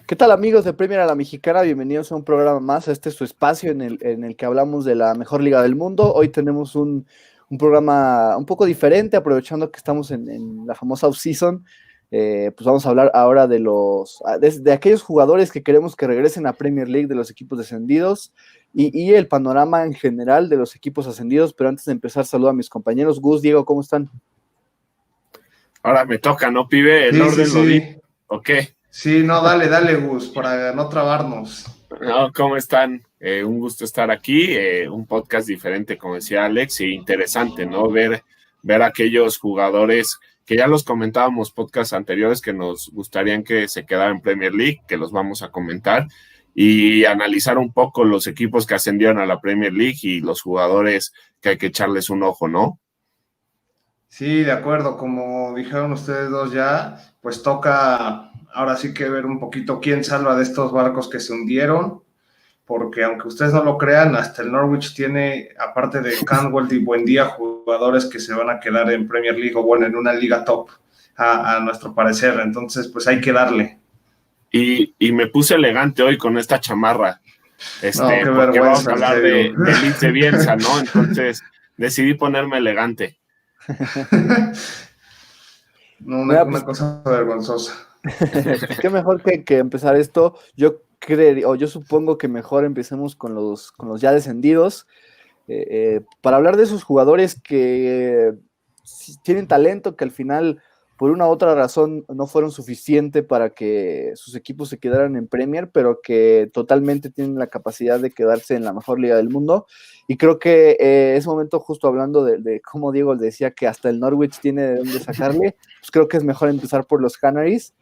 ¿Qué tal, amigos de Premier a la Mexicana? Bienvenidos a un programa más. Este es su espacio en el que hablamos de la mejor liga del mundo. Hoy tenemos un programa un poco diferente, aprovechando que estamos en la famosa off-season. Pues vamos a hablar ahora de aquellos jugadores que queremos que regresen a Premier League, de los equipos descendidos y el panorama en general de los equipos ascendidos. Pero antes de empezar, saludo a mis compañeros. Gus, Diego, ¿cómo están? Ahora me toca, ¿no, pibe? El Sí, orden sí, lo di. sí. ¿Ok? Sí, no, dale, Gus, para no trabarnos. No, ¿cómo están? Un gusto estar aquí. Un podcast diferente, como decía Alex, y interesante, ¿no? Ver aquellos jugadores que ya los comentábamos podcasts anteriores que nos gustarían que se quedaran en Premier League, que los vamos a comentar, y analizar un poco los equipos que ascendieron a la Premier League y los jugadores que hay que echarles un ojo, ¿no? Sí, de acuerdo, como dijeron ustedes dos ya, pues toca ahora sí que ver un poquito quién salva de estos barcos que se hundieron, porque aunque ustedes no lo crean, hasta el Norwich tiene, aparte de Canwell y Buendía, jugadores que se van a quedar en Premier League o bueno, en una liga top, a nuestro parecer, entonces pues hay que darle. Y me puse elegante hoy con esta chamarra. No, qué Porque vamos vergüenza, a en hablar serio. de Leeds de Bielsa, ¿no? Entonces decidí ponerme elegante. No, Mira, una pues, cosa vergonzosa. pues qué mejor que empezar esto. Yo supongo que mejor empecemos con los ya descendidos. Para hablar de esos jugadores que sí tienen talento, que al final, por una u otra razón, no fueron suficiente para que sus equipos se quedaran en Premier, pero que totalmente tienen la capacidad de quedarse en la mejor liga del mundo. Y creo que ese momento, justo hablando de cómo Diego decía que hasta el Norwich tiene de dónde sacarle, pues creo que es mejor empezar por los Canaries.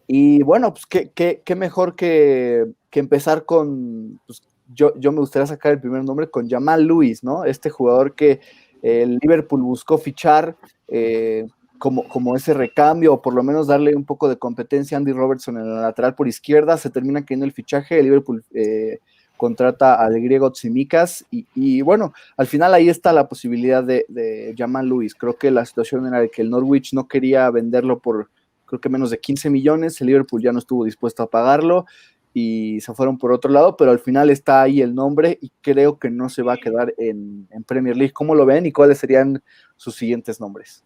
Y bueno, pues qué mejor que empezar con, pues, yo me gustaría sacar el primer nombre con Jamal Lewis, ¿no? Este jugador que el Liverpool buscó fichar como ese recambio, o por lo menos darle un poco de competencia a Andy Robertson en la lateral por izquierda. Se termina cayendo el fichaje, el Liverpool contrata al griego Tsimikas y bueno, al final ahí está la posibilidad de Jamal Lewis. Creo que la situación era de que el Norwich no quería venderlo por creo que menos de 15 millones, el Liverpool ya no estuvo dispuesto a pagarlo y se fueron por otro lado, pero al final está ahí el nombre y creo que no se va a quedar en Premier League. ¿Cómo lo ven y cuáles serían sus siguientes nombres?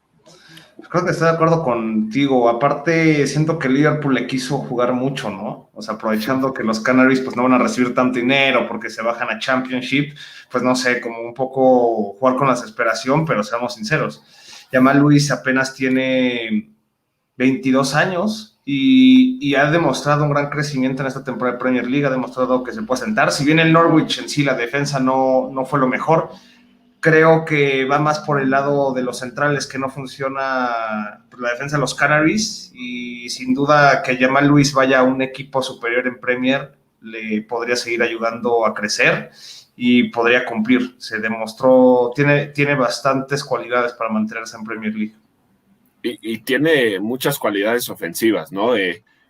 Creo que estoy de acuerdo contigo. Aparte, siento que Liverpool le quiso jugar mucho, ¿no? O sea, aprovechando que los Canaries pues no van a recibir tanto dinero porque se bajan a Championship, pues no sé, como un poco jugar con la desesperación, pero seamos sinceros. Jamal Lewis apenas tiene 22 años y ha demostrado un gran crecimiento en esta temporada de Premier League, ha demostrado que se puede sentar. Si bien el Norwich en sí, la defensa no fue lo mejor, creo que va más por el lado de los centrales que no funciona la defensa de los Canaries y sin duda que Jamal Lewis vaya a un equipo superior en Premier le podría seguir ayudando a crecer y podría cumplir. Se demostró, tiene bastantes cualidades para mantenerse en Premier League. Y tiene muchas cualidades ofensivas, ¿no?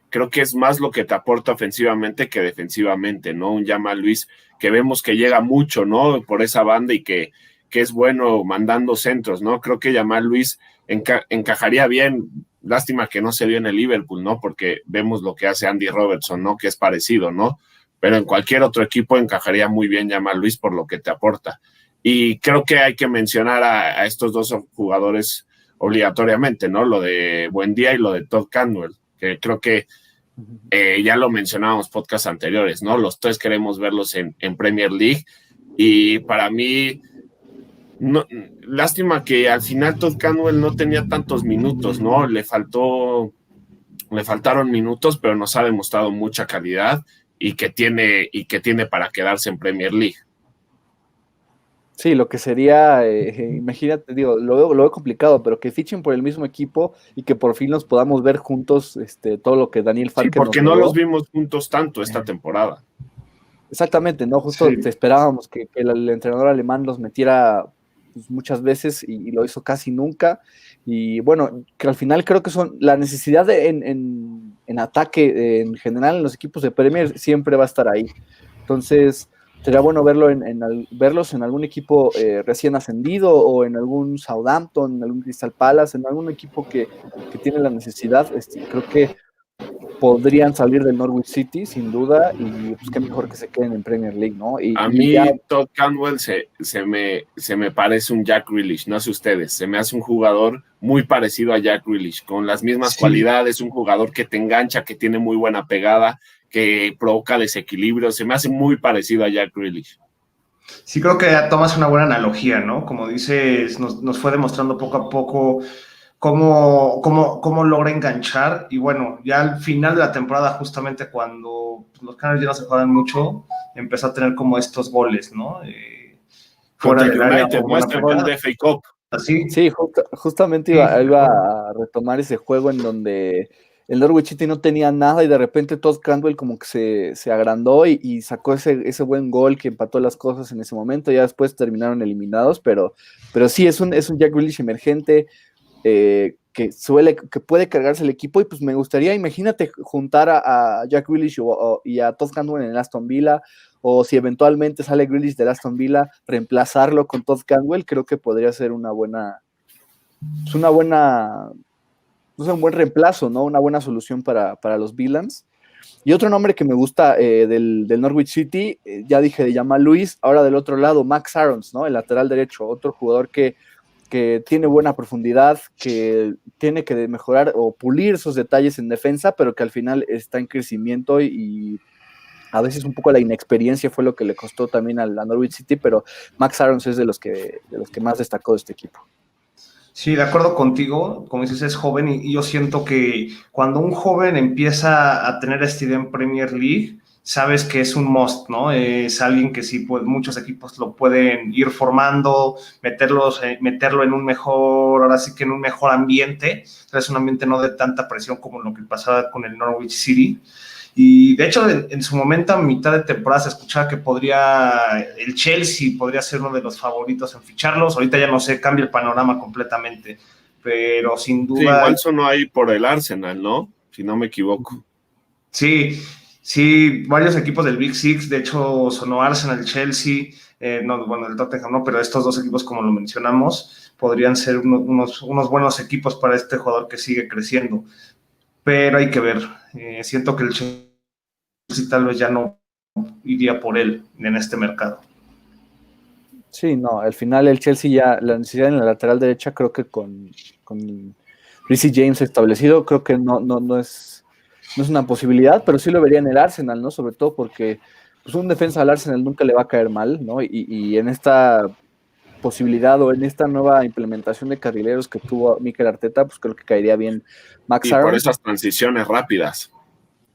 Creo que es más lo que te aporta ofensivamente que defensivamente, ¿no? Un Jamal Luis que vemos que llega mucho, ¿no? Por esa banda y que es bueno mandando centros, ¿no? Creo que Jamal Luis encajaría bien. Lástima que no se vio en el Liverpool, ¿no? Porque vemos lo que hace Andy Robertson, ¿no? Que es parecido, ¿no? Pero en cualquier otro equipo encajaría muy bien Jamal Luis por lo que te aporta. Y creo que hay que mencionar a estos dos jugadores obligatoriamente, ¿no? Lo de Buendía y lo de Todd Cantwell, que creo que ya lo mencionábamos podcasts anteriores, ¿no? Los tres queremos verlos en Premier League y para mí, no, lástima que al final Todd Cantwell no tenía tantos minutos, ¿no? Le faltaron minutos, pero nos ha demostrado mucha calidad y que tiene para quedarse en Premier League. Sí, lo que sería, imagínate, digo, lo veo complicado, pero que fichen por el mismo equipo y que por fin nos podamos ver juntos todo lo que Daniel Farke sí, porque nos no legó. los vimos juntos tanto esta temporada. Exactamente, ¿no? Justo Sí. esperábamos que el entrenador alemán los metiera pues, muchas veces y lo hizo casi nunca. Y bueno, que al final creo que son la necesidad en ataque en general en los equipos de Premier siempre va a estar ahí. Entonces, sería bueno verlos en algún equipo recién ascendido o en algún Southampton, en algún Crystal Palace, en algún equipo que tiene la necesidad. Creo que podrían salir del Norwich City, sin duda, y pues qué mejor que se queden en Premier League, ¿no? A mí Todd Cantwell se me parece un Jack Grealish, no sé ustedes, se me hace un jugador muy parecido a Jack Grealish, con las mismas cualidades, un jugador que te engancha, que tiene muy buena pegada, que provoca desequilibrio, se me hace muy parecido a Jack Grealish. Sí, creo que tomas una buena analogía, ¿no? Como dices, nos fue demostrando poco a poco cómo logra enganchar, y bueno, ya al final de la temporada, justamente cuando los Canaries ya no se juegan mucho, empezó a tener como estos goles, ¿no? Fuera del United, ¿no? Este gol de FA Cup. ¿Así? Sí, justamente iba a retomar ese juego en donde el Norwich City no tenía nada y de repente Todd Cantwell como que se agrandó y sacó ese buen gol que empató las cosas en ese momento. Ya después terminaron eliminados, pero sí es un Jack Grealish emergente, que puede cargarse el equipo, y pues me gustaría, imagínate, juntar a Jack Grealish y a Todd Cantwell en el Aston Villa, o si eventualmente sale Grealish del Aston Villa, reemplazarlo con Todd Cantwell. Creo que podría ser un buen reemplazo, ¿no? Una buena solución para los Villans. Y otro nombre que me gusta del Norwich City, ya dije de Jamal Lewis, ahora del otro lado, Max Aarons, ¿no? El lateral derecho, otro jugador que tiene buena profundidad, que tiene que mejorar o pulir sus detalles en defensa, pero que al final está en crecimiento, y a veces un poco la inexperiencia fue lo que le costó también a Norwich City, pero Max Aarons es de los que más destacó de este equipo. Sí, de acuerdo contigo, como dices, es joven, y yo siento que cuando un joven empieza a tener esta idea en Premier League, sabes que es un must, ¿no? Es alguien que sí, pues muchos equipos lo pueden ir formando, meterlo en un mejor, ahora sí que en un mejor ambiente, es un ambiente no de tanta presión como lo que pasaba con el Norwich City. Y de hecho, en su momento, a mitad de temporada, se escuchaba que el Chelsea podría ser uno de los favoritos en ficharlos. Ahorita ya no sé, cambia el panorama completamente, pero sin duda. Sí, igual sonó ahí por el Arsenal, ¿no? Si no me equivoco. Sí, varios equipos del Big Six, de hecho sonó Arsenal, Chelsea, bueno, el Tottenham no, pero estos dos equipos, como lo mencionamos, podrían ser unos buenos equipos para este jugador que sigue creciendo, pero hay que ver. Siento que el Chelsea tal vez ya no iría por él en este mercado. Sí, no, al final el Chelsea ya, la necesidad en la lateral derecha, creo que con Reece James establecido, creo que no es una posibilidad, pero sí lo vería en el Arsenal, ¿no? Sobre todo porque pues un defensa al Arsenal nunca le va a caer mal, ¿no? Y en esta posibilidad, o en esta nueva implementación de carrileros que tuvo Mikel Arteta, pues creo que caería bien Max Aarons. Y por esas transiciones rápidas.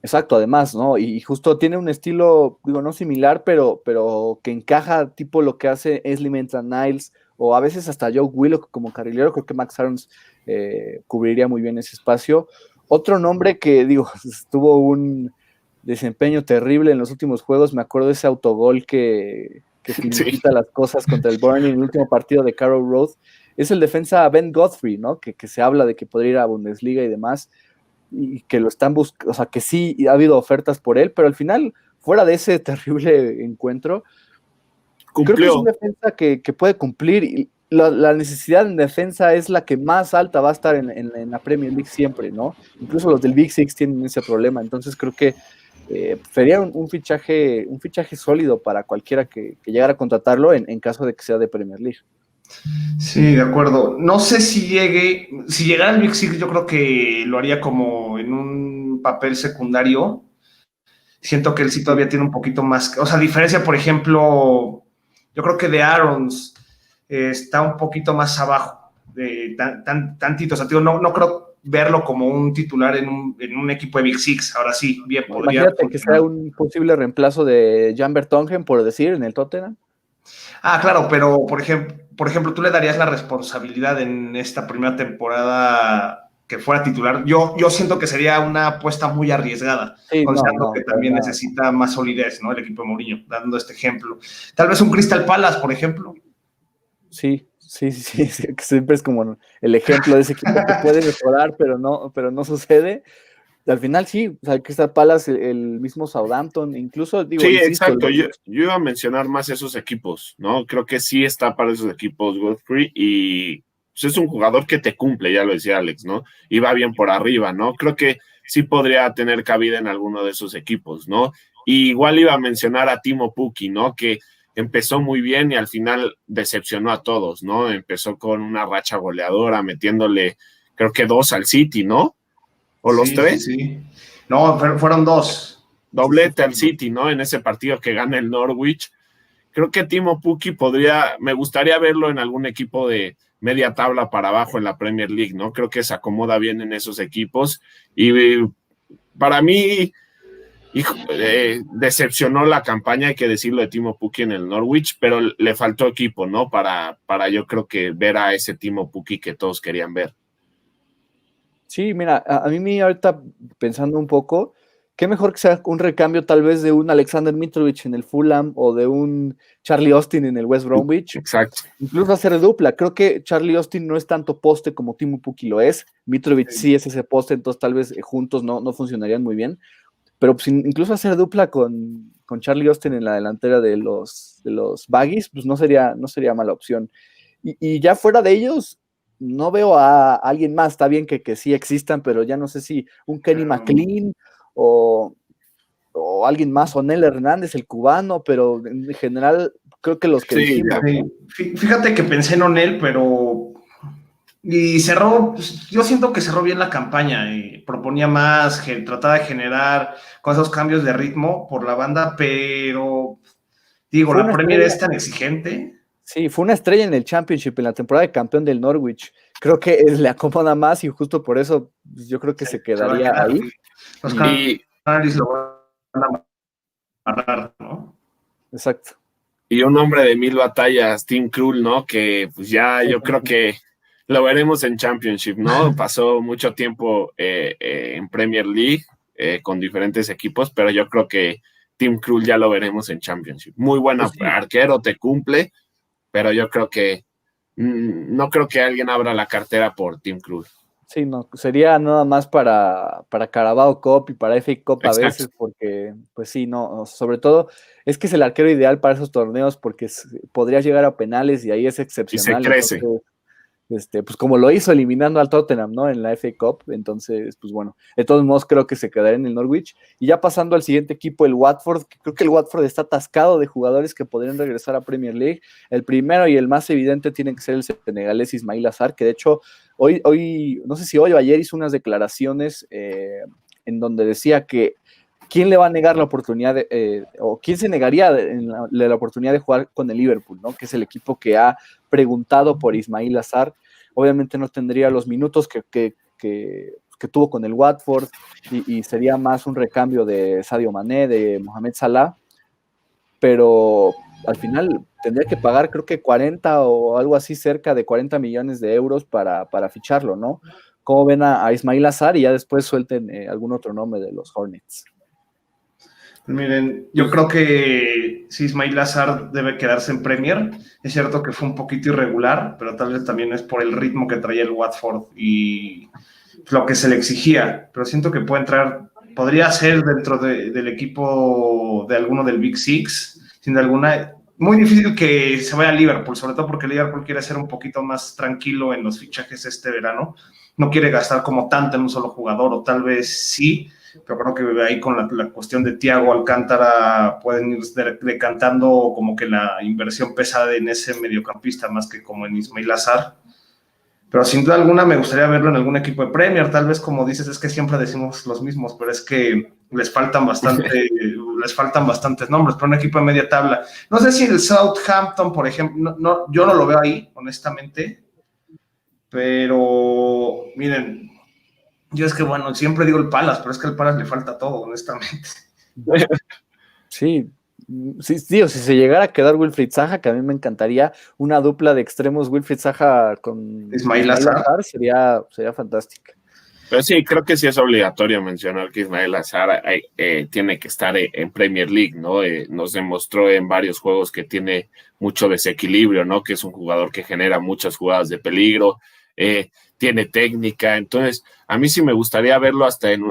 Exacto, además, ¿no? Y justo tiene un estilo, digo, no similar, pero que encaja tipo lo que hace Ainsley Maitland-Niles, o a veces hasta Joe Willock como carrilero. Creo que Max Aarons cubriría muy bien ese espacio. Otro nombre que, digo, tuvo un desempeño terrible en los últimos juegos, me acuerdo de ese autogol que finiquita las cosas contra el Burnley en el último partido de Carrow Road, es el defensa Ben Godfrey, ¿no? Que se habla de que podría ir a Bundesliga y demás, y que lo están buscando, o sea, que sí ha habido ofertas por él, pero al final, fuera de ese terrible encuentro, cumplió. Creo que es un defensa que puede cumplir, y la necesidad en defensa es la que más alta va a estar en la Premier League siempre, ¿no? Incluso los del Big Six tienen ese problema, entonces creo que sería un fichaje sólido para cualquiera que llegara a contratarlo en caso de que sea de Premier League. Sí, de acuerdo. No sé si llegara al Big Six, yo creo que lo haría como en un papel secundario. Siento que él sí todavía tiene un poquito más, o sea, a diferencia, por ejemplo, yo creo que de Aarons está un poquito más abajo, tantito, o sea, no creo verlo como un titular en un equipo de Big Six. Ahora sí, bien podría. Imagínate que sea un posible reemplazo de Jan Vertonghen, por decir, en el Tottenham. Claro, pero por ejemplo, tú le darías la responsabilidad en esta primera temporada que fuera titular. Yo siento que sería una apuesta muy arriesgada, sí, considerando que también necesita más solidez, ¿no? El equipo de Mourinho, dando este ejemplo. Tal vez un Crystal Palace, por ejemplo. Sí, que siempre es como el ejemplo de ese equipo que puede mejorar, pero no sucede. Al final sí, o sea, Crystal Palace, el mismo Southampton, incluso, digo, sí, insisto, exacto, yo iba a mencionar más esos equipos, ¿no? Creo que sí está para esos equipos Godfrey, y pues, es un jugador que te cumple, ya lo decía Alex, ¿no? Y va bien por arriba, ¿no? Creo que sí podría tener cabida en alguno de esos equipos, ¿no? Y igual iba a mencionar a Timo Pukki, ¿no? Que empezó muy bien y al final decepcionó a todos, ¿no? Empezó con una racha goleadora, metiéndole, creo que 2 al City, ¿no? ¿O los 3? Sí. No, fueron 2. Doblete al City, ¿no? En ese partido que gana el Norwich. Creo que Timo Pukki me gustaría verlo en algún equipo de media tabla para abajo en la Premier League, ¿no? Creo que se acomoda bien en esos equipos y para mí decepcionó la campaña, hay que decirlo, de Timo Pukki en el Norwich, pero le faltó equipo, ¿no? Para yo creo que ver a ese Timo Pukki que todos querían ver. Sí, mira, a mí ahorita pensando un poco, qué mejor que sea un recambio tal vez de un Alexander Mitrovic en el Fulham o de un Charlie Austin en el West Bromwich. Exacto. Incluso hacer dupla. Creo que Charlie Austin no es tanto poste como Timo Pukki lo es. Mitrovic sí es ese poste, entonces tal vez juntos no funcionarían muy bien. Pero pues, incluso hacer dupla con Charlie Austin en la delantera de los Baggies, pues no sería mala opción. Y ya fuera de ellos, no veo a alguien más. Está bien que sí existan, pero ya no sé si un Kenny McLean o alguien más, o Nel Hernández, el cubano, pero en general creo que los que dijimos. Sí. Fíjate que pensé en Onel, pero y cerró, pues, yo siento que cerró bien la campaña y proponía más, trataba de generar con esos cambios de ritmo por la banda, pero digo, la Premier es tan exigente. Sí, fue una estrella en el Championship, en la temporada de campeón del Norwich. Creo que le acomoda más y justo por eso yo creo que se quedaría ahí. Los Canaries lo van a amarrar, ¿no? Exacto. Y un hombre de 1000 batallas, Tim Krul, ¿no? Que pues ya yo creo que lo veremos en Championship, ¿no? Pasó mucho tiempo en Premier League con diferentes equipos, pero yo creo que Tim Krul ya lo veremos en Championship. Muy buen arquero, te cumple, pero yo creo que no creo que alguien abra la cartera por Tim Krul. Sí, no, sería nada más para Carabao Cup y para FA Cup. Exacto. A veces, porque, pues sí, no, sobre todo, es que es el arquero ideal para esos torneos porque podría llegar a penales y ahí es excepcional. Y se crece. Entonces, pues como lo hizo eliminando al Tottenham, ¿no? En la FA Cup, entonces, pues bueno, de todos modos creo que se quedará en el Norwich. Y ya pasando al siguiente equipo, el Watford, que creo que el Watford está atascado de jugadores que podrían regresar a Premier League. El primero y el más evidente tiene que ser el senegalés Ismail Azar, que de hecho hoy, no sé si hoy o ayer hizo unas declaraciones en donde decía que ¿quién le va a negar la oportunidad o quién se negaría la oportunidad de jugar con el Liverpool, ¿no? Que es el equipo que ha preguntado por Ismail Azar? Obviamente no tendría los minutos que tuvo con el Watford y sería más un recambio de Sadio Mané, de Mohamed Salah, pero al final tendría que pagar creo que 40 o algo así, cerca de 40 millones de euros para ficharlo, ¿no? ¿Cómo ven a Ismail Azar? Y ya después suelten algún otro nombre de los Hornets. Miren, yo creo que sí, Ismail Azar debe quedarse en Premier. Es cierto que fue un poquito irregular, pero tal vez también es por el ritmo que traía el Watford y lo que se le exigía. Pero siento que puede entrar, podría ser dentro del equipo de alguno del Big Six, sin alguna. Muy difícil que se vaya a Liverpool, sobre todo porque Liverpool quiere ser un poquito más tranquilo en los fichajes este verano. No quiere gastar como tanto en un solo jugador, o tal vez sí, pero creo que ahí con la cuestión de Thiago Alcántara pueden ir decantando como que la inversión pesada en ese mediocampista más que como en Ismail Azar. Pero sin duda alguna me gustaría verlo en algún equipo de Premier. Tal vez, como dices, es que siempre decimos los mismos, pero es que les faltan bastantes nombres, pero un equipo de media tabla. No sé si el Southampton, por ejemplo, yo no lo veo ahí, honestamente, pero miren, yo es que, bueno, siempre digo el Palace, pero es que al Palace le falta todo, honestamente. Sí, tío, si se llegara a quedar Wilfried Zaha, que a mí me encantaría una dupla de extremos Wilfried Zaha con Ismail Azar, sería fantástica. Pero sí, creo que sí es obligatorio mencionar que Ismail Azar tiene que estar en Premier League, ¿no? Nos demostró en varios juegos que tiene mucho desequilibrio, ¿no? Que es un jugador que genera muchas jugadas de peligro, tiene técnica, entonces a mí sí me gustaría verlo hasta en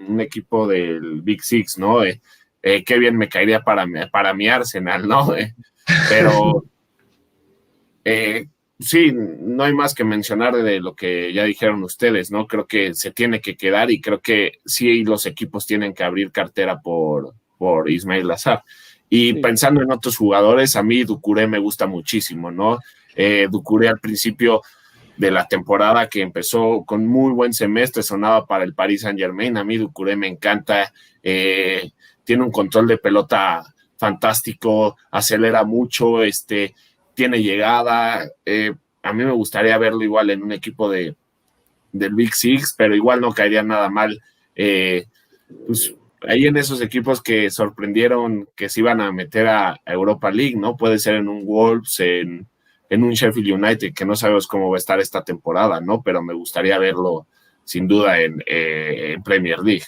un equipo del Big Six, ¿no? Qué bien me caería para mi Arsenal, ¿no? Pero sí, no hay más que mencionar de lo que ya dijeron ustedes, ¿no? Creo que se tiene que quedar y creo que sí los equipos tienen que abrir cartera por Ismail Azar. Y Sí. pensando en otros jugadores, a mí Doucouré me gusta muchísimo, ¿no? Doucouré al principio de la temporada que empezó con muy buen semestre, sonaba para el Paris Saint-Germain, a mí Doucouré me encanta, tiene un control de pelota fantástico, acelera mucho, tiene llegada, a mí me gustaría verlo igual en un equipo del Big Six, pero igual no caería nada mal, pues ahí en esos equipos que sorprendieron que se iban a meter a Europa League, ¿no? Puede ser en un Wolves, en un Sheffield United, que no sabemos cómo va a estar esta temporada, ¿no? Pero me gustaría verlo sin duda en Premier League.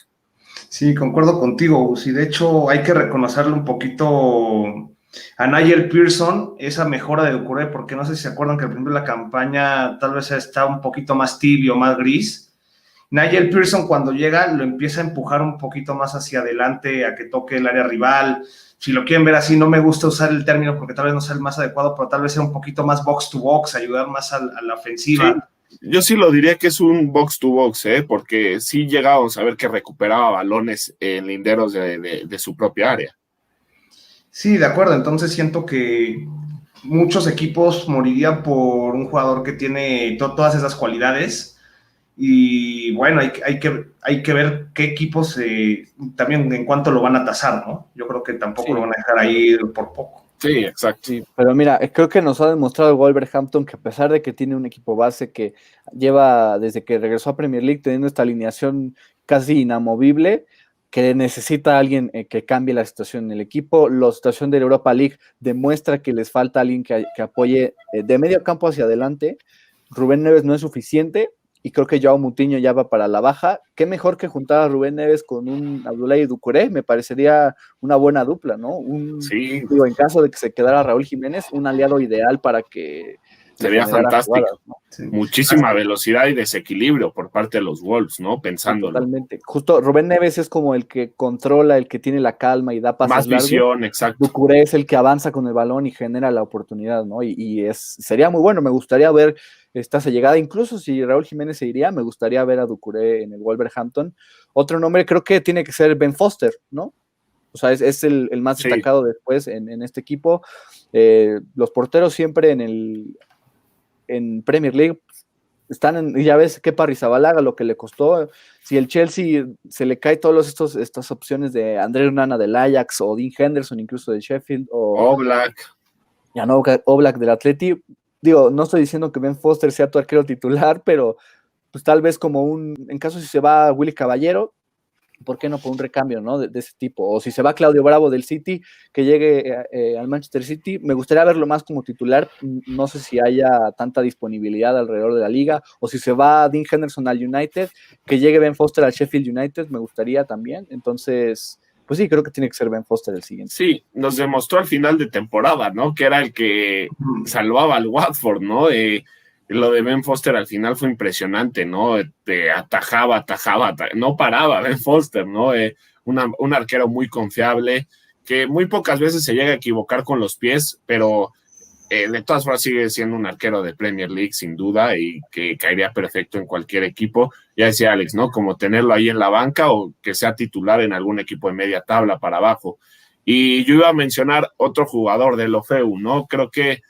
Sí, concuerdo contigo, sí, de hecho hay que reconocerle un poquito a Nigel Pearson esa mejora de Doucouré, porque no sé si se acuerdan que al principio de la campaña tal vez está un poquito más tibio, más gris. Nigel Pearson cuando llega lo empieza a empujar un poquito más hacia adelante, a que toque el área rival. Si lo quieren ver así, no me gusta usar el término porque tal vez no sea el más adecuado, pero tal vez sea un poquito más box to box, ayudar más a la ofensiva. Sí. Yo sí lo diría que es un box to box, porque sí llegábamos a ver que recuperaba balones en linderos de su propia área. Sí, de acuerdo. Entonces siento que muchos equipos morirían por un jugador que tiene todas esas cualidades. Y bueno, hay que ver qué equipos también en cuánto lo van a tasar, ¿no? Yo creo que tampoco lo van a dejar ahí por poco. Sí, exacto. Sí, pero mira, creo que nos ha demostrado el Wolverhampton que a pesar de que tiene un equipo base que lleva desde que regresó a Premier League teniendo esta alineación casi inamovible, que necesita a alguien que cambie la situación en el equipo. La situación de la Europa League demuestra que les falta alguien que apoye de medio campo hacia adelante. Rubén Neves no es suficiente y creo que Joao Moutinho ya va para la baja. Qué mejor que juntar a Rubén Neves con un Abdoulaye Doucouré, me parecería una buena dupla, ¿no? Sí, Digo, en caso de que se quedara Raúl Jiménez, un aliado ideal para que sería fantástico. Jugadas, ¿no? Sí. Muchísima velocidad y desequilibrio por parte de los Wolves, ¿no? Pensándolo. Sí, totalmente. Justo Rubén Neves es como el que controla, el que tiene la calma y da pases más largos. visión, exacto. Doucouré es el que avanza con el balón y genera la oportunidad, ¿no? Sería muy bueno, me gustaría ver esta llegada, incluso si Raúl Jiménez se iría, me gustaría ver a Doucouré en el Wolverhampton. Otro nombre creo que tiene que ser Ben Foster, ¿no? O sea, es el más destacado después en este equipo. Los porteros siempre en Premier League ya ves Kepa Arrizabalaga, lo que le costó. Si el Chelsea se le cae todas estas opciones de André Onana del Ajax o Dean Henderson incluso del Sheffield o Jan Oblak del Atleti, digo, no estoy diciendo que Ben Foster sea tu arquero titular, pero pues tal vez en caso si se va Willy Caballero, ¿por qué no por un recambio, ¿no? De ese tipo? O si se va Claudio Bravo del City, que llegue al Manchester City, me gustaría verlo más como titular, no sé si haya tanta disponibilidad alrededor de la liga, o si se va Dean Henderson al United, que llegue Ben Foster al Sheffield United, me gustaría también, entonces, pues sí, creo que tiene que ser Ben Foster el siguiente. Sí, nos demostró al final de temporada, ¿no? Que era el que salvaba al Watford, ¿no? Lo de Ben Foster al final fue impresionante, ¿no? Atajaba, no paraba Ben Foster, ¿no? Un arquero muy confiable, que muy pocas veces se llega a equivocar con los pies, pero de todas formas sigue siendo un arquero de Premier League, sin duda, y que caería perfecto en cualquier equipo. Ya decía Alex, ¿no? Como tenerlo ahí en la banca o que sea titular en algún equipo de media tabla para abajo. Y yo iba a mencionar otro jugador del Ofeu, ¿no? Creo que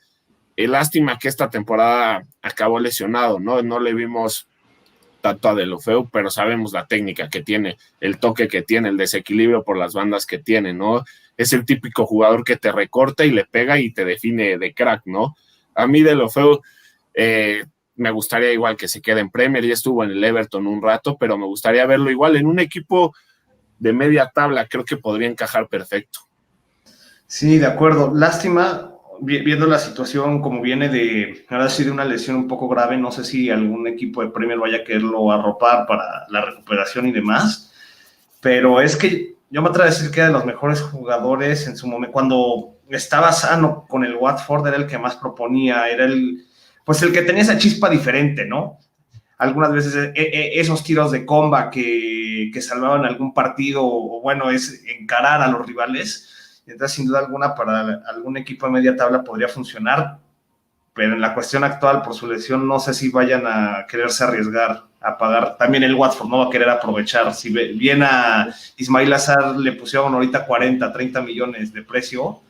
lástima que esta temporada acabó lesionado, ¿no? No le vimos tanto a Deulofeu, pero sabemos la técnica que tiene, el toque que tiene, el desequilibrio por las bandas que tiene, ¿no? Es el típico jugador que te recorta y le pega y te define de crack, ¿no? A mí Deulofeu me gustaría igual que se quede en Premier, ya estuvo en el Everton un rato, pero me gustaría verlo igual en un equipo de media tabla, creo que podría encajar perfecto. Sí, de acuerdo. Lástima, viendo la situación como viene ahora sí de una lesión un poco grave, no sé si algún equipo de Premier vaya a quererlo arropar para la recuperación y demás, pero es que yo me atrevo a decir que era de los mejores jugadores en su momento, cuando estaba sano con el Watford, era el que más proponía, era el que tenía esa chispa diferente, ¿no? Algunas veces esos tiros de comba que salvaban algún partido, o bueno, es encarar a los rivales. Entonces, sin duda alguna, para algún equipo de media tabla podría funcionar, pero en la cuestión actual, por su lesión, no sé si vayan a quererse arriesgar a pagar. También el Watford no va a querer aprovechar. Si bien a Ismail Azar le pusieron ahorita 40, 30 millones de precio,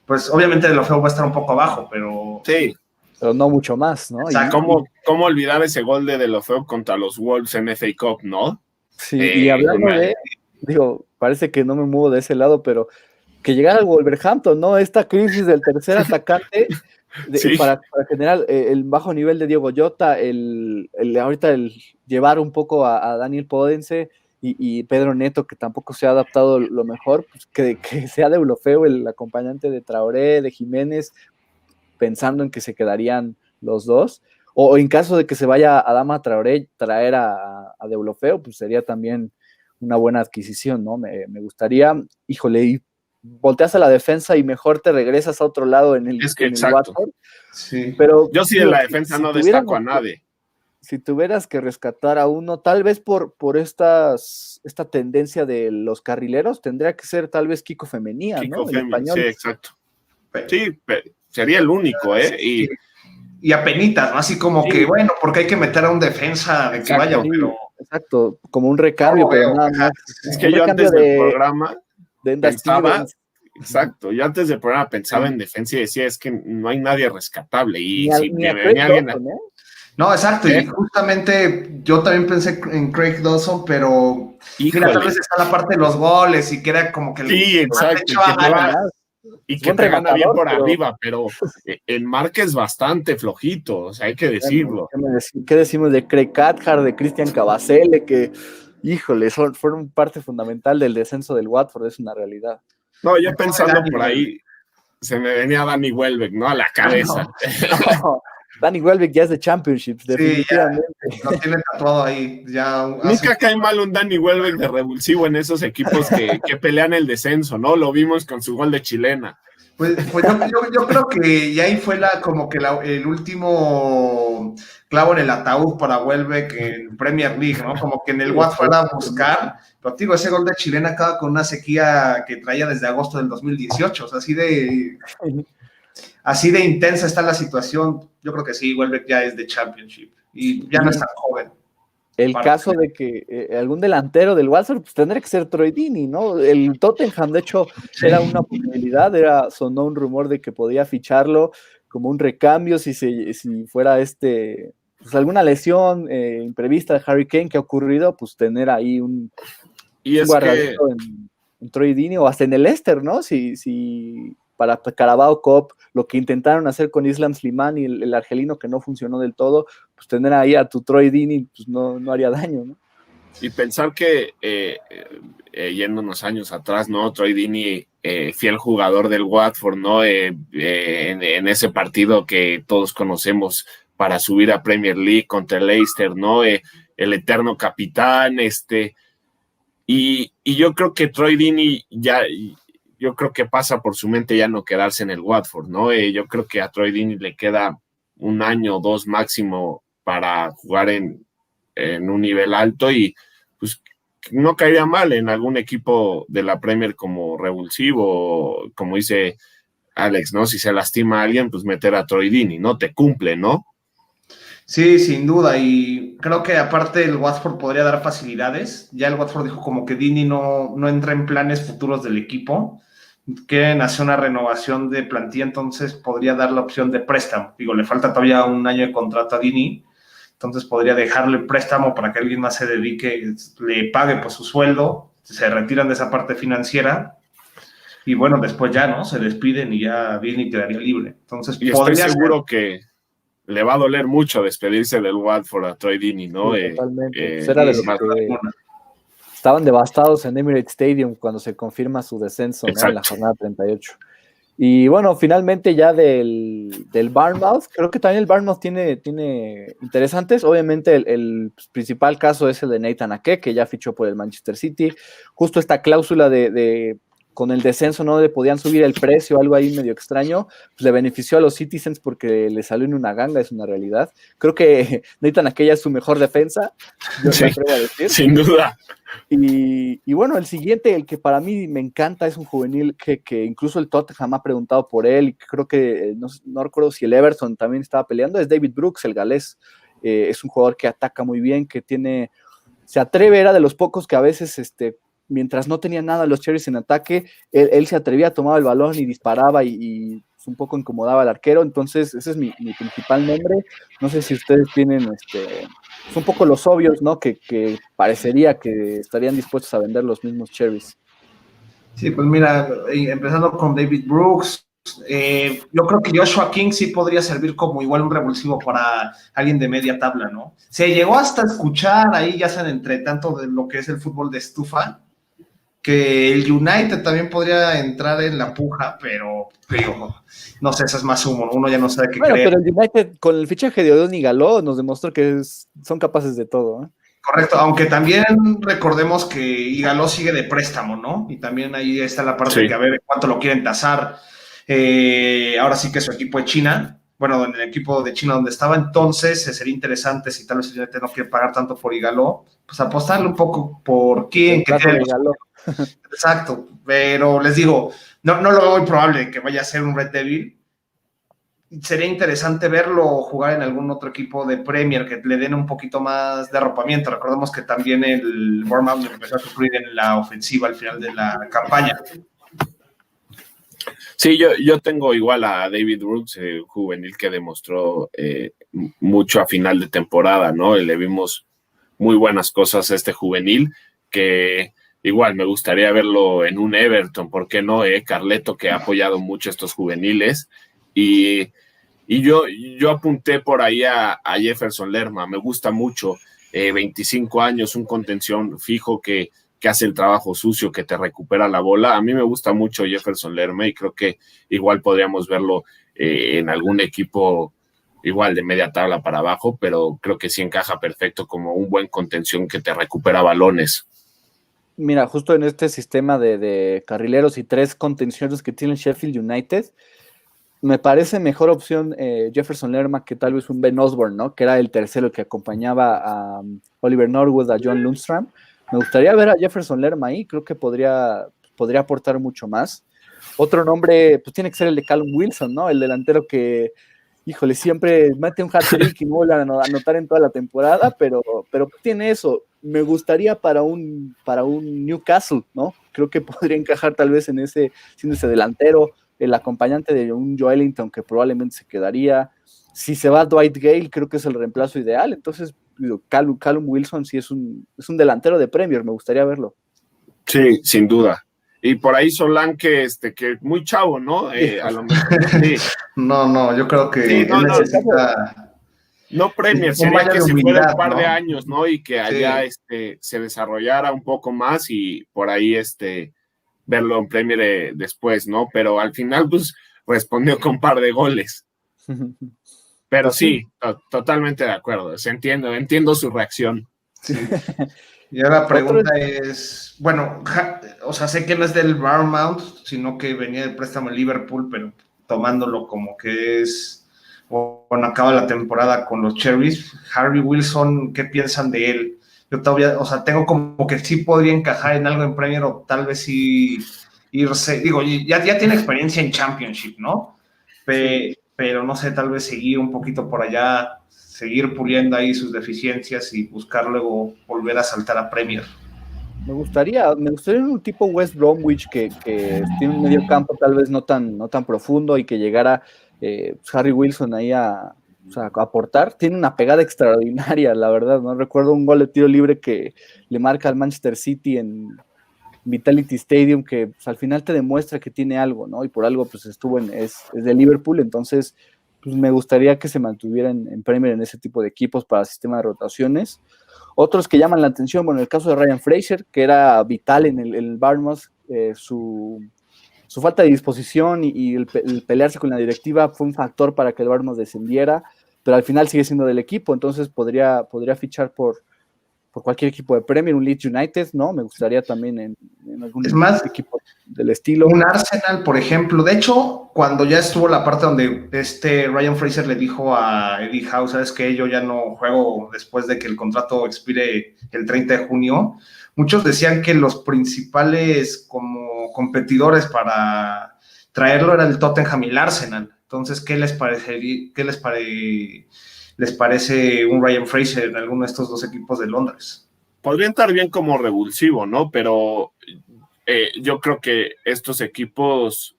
pues obviamente Deulofeu va a estar un poco abajo, pero... Sí. Pero no mucho más, ¿no? O sea, ¿cómo olvidar ese gol de Deulofeu contra los Wolves en FA Cup, no? Sí, y hablando parece que no me muevo de ese lado, pero que llegara al Wolverhampton, ¿no? Esta crisis del tercer atacante sí. para generar el bajo nivel de Diego Jota, ahorita el llevar un poco a Daniel Podence y Pedro Neto, que tampoco se ha adaptado lo mejor, pues que sea Deulofeu el acompañante de Traoré, de Jiménez, pensando en que se quedarían los dos, o en caso de que se vaya Adama Traoré, traer a Deulofeu, pues sería también una buena adquisición, ¿no? Me gustaría, híjole, y volteas a la defensa y mejor te regresas a otro lado en el Watford. Sí. Pero yo sí en la defensa no destaco a nadie. Si tuvieras que rescatar a uno, tal vez por esta tendencia de los carrileros, tendría que ser tal vez Kiko Femenía, Kiko ¿no? El español. Sí, exacto. Sí, sería el único, ¿eh? Y apenitas, ¿no? Así como que, bueno, porque hay que meter a un defensa de que vaya, pero... Exacto, como un recambio, pero nada más. Es que yo antes del programa pensaba... Exacto, yo antes del programa pensaba en defensa y decía, es que no hay nadie rescatable. Y si venía alguien... No, exacto, y justamente yo también pensé en Craig Dawson, pero mira, tal vez está la parte de los goles y que era como que... Sí, exacto, y que te gana bien por arriba, pero el marque es bastante flojito, o sea, hay que decirlo. ¿Qué decimos de Craig Cathcart, de Cristian Cavacele, que, híjole, fueron parte fundamental del descenso del Watford, es una realidad? No, yo pensando por ahí, se me venía Danny Welbeck, ¿no? A la cabeza. No, Danny Welbeck ya es de Championships, definitivamente. Sí, lo tiene tatuado ahí. Nunca cae mal un Danny Welbeck de revulsivo en esos equipos que pelean el descenso, ¿no? Lo vimos con su gol de chilena. Pues yo creo que ya ahí fue el último clavo en el ataúd para Welbeck en Premier League, ¿no? Como que en el Watford a buscar, pero digo, ese gol de chilena acaba con una sequía que traía desde agosto del 2018, o sea, así de intensa está la situación. Yo creo que sí, Welbeck ya es de Championship y ya no es tan joven. El caso de que algún delantero del Watford pues tendría que ser Troy Deeney, ¿no? El Tottenham, de hecho, era una posibilidad, sonó un rumor de que podía ficharlo como un recambio si fuera pues alguna lesión imprevista de Harry Kane que ha ocurrido, pues tener ahí un guardadito en Troy Deeney o hasta en el Leicester, ¿no? Si para Carabao Cup, lo que intentaron hacer con Islam Slimani, el argelino que no funcionó del todo, pues tener ahí a tu Troy Deeney, pues no haría daño, ¿no? Y pensar que, yendo unos años atrás, ¿no? Troy Deeney, fiel jugador del Watford, ¿no? En ese partido que todos conocemos para subir a Premier League contra el Leicester, ¿no? El eterno capitán, y yo creo que Troy Deeney yo creo que pasa por su mente ya no quedarse en el Watford, ¿no? Yo creo que a Troy Deeney le queda 1 año o 2 máximo para jugar en un nivel alto y pues no caería mal en algún equipo de la Premier como revulsivo, como dice Alex, ¿no? Si se lastima a alguien, pues meter a Troy Deeney, ¿no? Te cumple, ¿no? Sí, sin duda, y creo que aparte el Watford podría dar facilidades. Ya el Watford dijo como que Deeney no entra en planes futuros del equipo, quieren hacer una renovación de plantilla, entonces podría dar la opción de préstamo. Digo, le falta todavía 1 año de contrato a Deeney, entonces podría dejarle préstamo para que alguien más se dedique, le pague por su sueldo, se retiran de esa parte financiera y bueno, después ya, ¿no? Se despiden y ya Deeney quedaría libre. Entonces, y estoy seguro que le va a doler mucho despedirse del Watford a Troy Deeney, ¿no? Sí, totalmente. Era de los que estaban devastados en Emirates Stadium cuando se confirma su descenso, ¿no? En la jornada 38. Y bueno, finalmente ya del Bournemouth, creo que también el Bournemouth tiene interesantes. Obviamente el principal caso es el de Nathan Ake, que ya fichó por el Manchester City. Justo esta cláusula de con el descenso no le podían subir el precio, algo ahí medio extraño, pues le benefició a los Citizens porque le salió en una ganga, es una realidad. Creo que Nathan Aquella es su mejor defensa, yo me atrevo a decir. Sin duda. Y bueno, el siguiente, el que para mí me encanta, es un juvenil que incluso el Tottenham ha preguntado por él, y creo que no recuerdo si el Everton también estaba peleando, es David Brooks, el galés. Es un jugador que ataca muy bien, que se atreve, era de los pocos que a veces, mientras no tenía nada los Cherries en ataque, él se atrevía, tomaba el balón y disparaba y un poco incomodaba al arquero. Entonces ese es mi principal nombre. No sé si ustedes tienen un poco los obvios, ¿no? Que parecería que estarían dispuestos a vender los mismos Cherries. Sí, pues mira, empezando con David Brooks, yo creo que Joshua King sí podría servir como igual un revulsivo para alguien de media tabla, ¿no? Se llegó hasta escuchar ahí, ya sean entre tanto de lo que es el fútbol de estufa, que el United también podría entrar en la puja, pero digo, no sé, eso es más humo, uno ya no sabe qué creer. Pero el United con el fichaje de Odón y Galó nos demostró que son capaces de todo, ¿eh? Correcto, aunque también recordemos que Igaló sigue de préstamo, ¿no? Y también ahí está la parte de que a ver cuánto lo quieren tasar. Ahora sí que su equipo es China, bueno, en el equipo de China donde estaba, entonces sería interesante si tal vez el United no quiere pagar tanto por Igaló, pues apostarle un poco por quién. Exacto, pero les digo, no lo veo muy probable que vaya a ser un Red Devil. Sería interesante verlo jugar en algún otro equipo de Premier que le den un poquito más de arropamiento. Recordemos que también el Bournemouth empezó a sufrir en la ofensiva al final de la campaña. Sí, yo tengo igual a David Brooks, juvenil que demostró mucho a final de temporada, ¿no? Le vimos muy buenas cosas a este juvenil, que igual me gustaría verlo en un Everton, ¿por qué no? Carleto, que ha apoyado mucho a estos juveniles, y yo apunté por ahí a Jefferson Lerma, me gusta mucho, 25 años, un contención fijo que hace el trabajo sucio, que te recupera la bola. A mí me gusta mucho Jefferson Lerma y creo que igual podríamos verlo en algún equipo igual de media tabla para abajo, pero creo que sí encaja perfecto como un buen contención que te recupera balones. Mira, justo en este sistema de carrileros y 3 contenciones que tiene el Sheffield United, me parece mejor opción Jefferson Lerma que tal vez un Ben Osborne, ¿no? Que era el tercero que acompañaba a Oliver Norwood, a John Lundstram. Me gustaría ver a Jefferson Lerma ahí, creo que podría aportar mucho más. Otro nombre, pues tiene que ser el de Callum Wilson, ¿no? El delantero que, híjole, siempre mete un hat-trick y no vuelve a anotar en toda la temporada, pero tiene eso. Me gustaría para un Newcastle, ¿no? Creo que podría encajar tal vez siendo ese delantero, el acompañante de un Joelinton que probablemente se quedaría. Si se va Dwight Gale, creo que es el reemplazo ideal. Entonces, Callum Wilson sí es un delantero de Premier, me gustaría verlo. Sí, sin duda. Y por ahí Solán que muy chavo, ¿no? A lo mejor, sí. No, yo creo que sí, necesita... No Premier, sería que se fuera un par de años, ¿no? Y que allá se desarrollara un poco más y por ahí verlo en Premier después, ¿no? Pero al final, pues, respondió con un par de goles. Pero sí, totalmente de acuerdo. Entiendo su reacción. Sí. Y ahora la pregunta es, bueno, o sea, sé que no es del Bournemouth, sino que venía del préstamo en Liverpool, pero tomándolo como que es, bueno, acaba la temporada con los Cherries. Harvey Wilson, ¿qué piensan de él? Yo todavía, o sea, tengo como que sí podría encajar en algo en Premier o tal vez sí irse, digo, ya tiene experiencia en Championship, ¿no? Pero no sé, tal vez seguir un poquito por allá, seguir puliendo ahí sus deficiencias y buscar luego volver a saltar a Premier. Me gustaría un tipo West Bromwich que tiene un medio campo tal vez no tan profundo y que llegara Harry Wilson ahí a aportar. Tiene una pegada extraordinaria, la verdad, ¿no? Recuerdo un gol de tiro libre que le marca al Manchester City en Vitality Stadium, que pues, al final te demuestra que tiene algo, ¿no? Y por algo pues estuvo es de Liverpool, entonces pues me gustaría que se mantuviera en Premier en ese tipo de equipos para sistema de rotaciones. Otros que llaman la atención, bueno, el caso de Ryan Fraser, que era vital en el Bournemouth, su falta de disposición y el pelearse con la directiva fue un factor para que el Bournemouth descendiera, pero al final sigue siendo del equipo, entonces podría fichar por cualquier equipo de Premier, un Leeds United, ¿no? Me gustaría también en algún equipo del estilo. Un Arsenal, por ejemplo. De hecho, cuando ya estuvo la parte donde Ryan Fraser le dijo a Eddie Howe, ¿sabes qué? Yo ya no juego después de que el contrato expire el 30 de junio. Muchos decían que los principales como competidores para traerlo era el Tottenham y el Arsenal. Entonces, ¿qué les parece un Ryan Fraser en alguno de estos dos equipos de Londres? Podría estar bien como revulsivo, ¿no? Pero yo creo que estos equipos,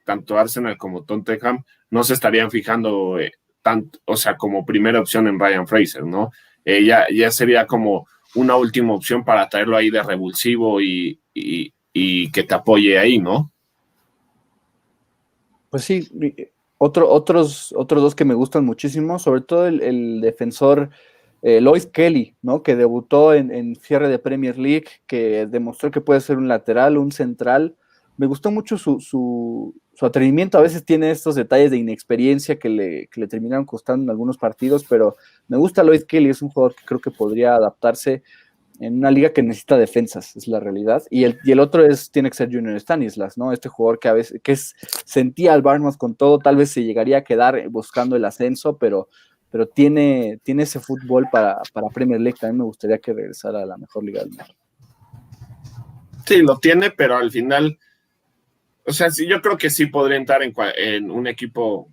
tanto Arsenal como Tottenham, no se estarían fijando tanto, o sea, como primera opción en Ryan Fraser, ¿no? Ya sería como una última opción para traerlo ahí de revulsivo y que te apoye ahí, ¿no? Pues sí, otros dos que me gustan muchísimo, sobre todo el defensor Lloyd Kelly, ¿no? Que debutó en cierre de Premier League, que demostró que puede ser un lateral, un central. Me gustó mucho su atrevimiento. A veces tiene estos detalles de inexperiencia que le terminaron costando en algunos partidos, pero me gusta Lloyd Kelly, es un jugador que creo que podría adaptarse en una liga que necesita defensas, es la realidad. Y el otro tiene que ser Junior Stanislas, ¿no? Este jugador que a veces sentía al Bournemouth con todo, tal vez se llegaría a quedar buscando el ascenso, pero tiene ese fútbol para Premier League. También me gustaría que regresara a la mejor liga del mundo. Sí, lo tiene, pero al final, o sea, sí, yo creo que sí podría entrar en un equipo,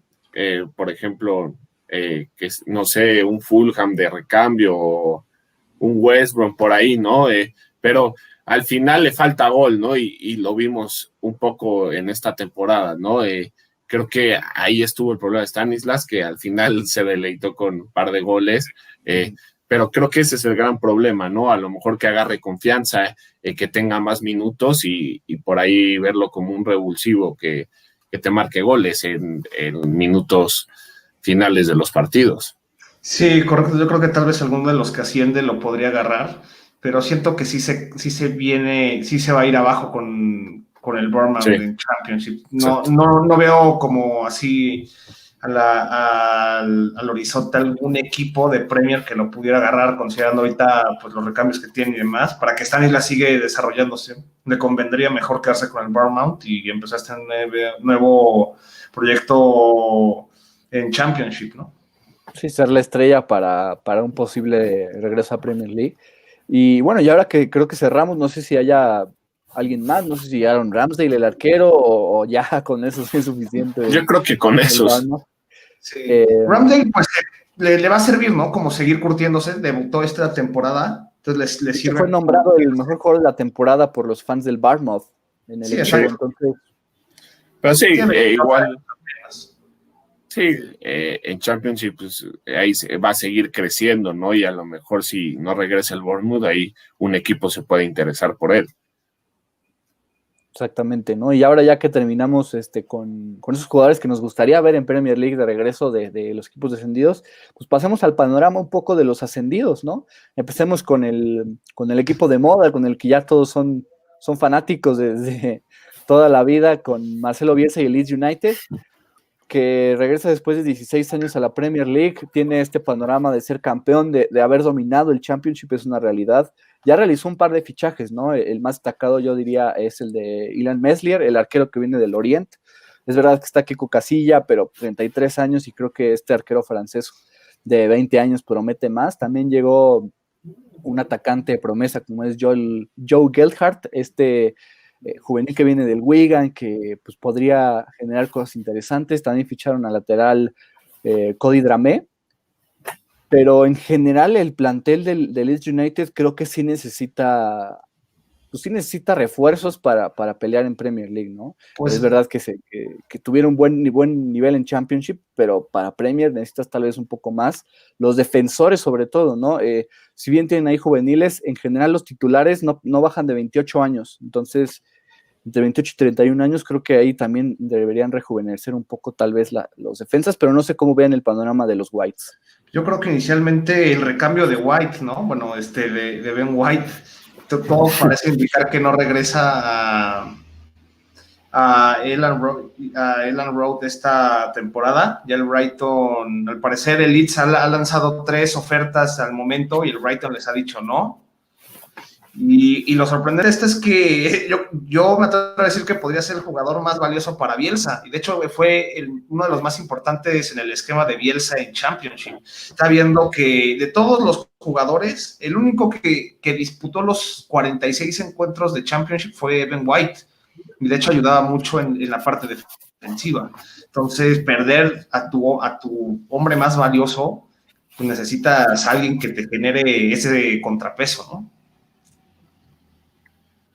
por ejemplo, que no sé, un Fulham de recambio o un West Brom por ahí, ¿no? Pero al final le falta gol, ¿no? Y lo vimos un poco en esta temporada, ¿no? Creo que ahí estuvo el problema de Stanislas, que al final se deleitó con un par de goles, pero creo que ese es el gran problema, ¿no? A lo mejor que agarre confianza, que tenga más minutos y por ahí verlo como un revulsivo que te marque goles en minutos finales de los partidos. Sí, correcto. Yo creo que tal vez alguno de los que asciende lo podría agarrar, pero siento que sí se va a ir abajo con el Bournemouth en Championship. No veo como así al horizonte algún equipo de Premier que lo pudiera agarrar, considerando ahorita pues los recambios que tiene y demás. Para que Stanislas sigue desarrollándose, le convendría mejor quedarse con el Bournemouth y empezar este nuevo proyecto en Championship, ¿no? Sí, ser la estrella para un posible regreso a Premier League. Y bueno, y ahora que creo que cerramos, no sé si haya alguien más, no sé si Aaron Ramsdale, el arquero, o ya con eso es suficiente. Yo creo que con esos. Sí. Ramsdale, pues le va a servir, ¿no? Como seguir curtiéndose, debutó esta temporada, entonces le sirve. Fue nombrado el mejor jugador de la temporada por los fans del Bournemouth en el equipo, entonces. Pero sí, igual. Sí, en Championship pues, ahí va a seguir creciendo, ¿no? Y a lo mejor si no regresa el Bournemouth, ahí un equipo se puede interesar por él. Exactamente, ¿no? Y ahora ya que terminamos con esos jugadores que nos gustaría ver en Premier League de regreso de los equipos descendidos, pues pasemos al panorama un poco de los ascendidos, ¿no? Empecemos con el equipo de moda, con el que ya todos son fanáticos desde toda la vida, con Marcelo Bielsa y el Leeds United, que regresa después de 16 años a la Premier League, tiene este panorama de ser campeón, de haber dominado el Championship, es una realidad. Ya realizó un par de fichajes, ¿no? El más destacado, yo diría, es el de Ilan Meslier, el arquero que viene del Orient. Es verdad que está Kiko Casilla, pero 33 años, y creo que este arquero francés de 20 años promete más. También llegó un atacante de promesa como es Joe Gelhardt, juvenil que viene del Wigan, que pues podría generar cosas interesantes. También ficharon al lateral Cody Dramé, pero en general el plantel del Leeds United creo que sí necesita refuerzos para pelear en Premier League, ¿no? Pues, es verdad que tuvieron buen nivel en Championship, pero para Premier necesitas tal vez un poco más. Los defensores sobre todo, ¿no? Si bien tienen ahí juveniles, en general los titulares no bajan de 28 años, entonces entre 28 y 31 años creo que ahí también deberían rejuvenecer un poco tal vez los defensas, pero no sé cómo vean el panorama de los Whites. Yo creo que inicialmente el recambio de White, ¿no? Bueno, de Ben White, todo parece indicar que no regresa a Elland Road esta temporada. Ya el Brighton, al parecer el Leeds ha lanzado 3 ofertas al momento y el Brighton les ha dicho no. Y lo sorprendente de esto es que yo me atrevo a decir que podría ser el jugador más valioso para Bielsa, y de hecho fue uno de los más importantes en el esquema de Bielsa en Championship. Está viendo que de todos los jugadores, el único que disputó los 46 encuentros de Championship fue Ben White, y de hecho ayudaba mucho en la parte defensiva. Entonces, perder a tu hombre más valioso, pues necesitas a alguien que te genere ese contrapeso, ¿no?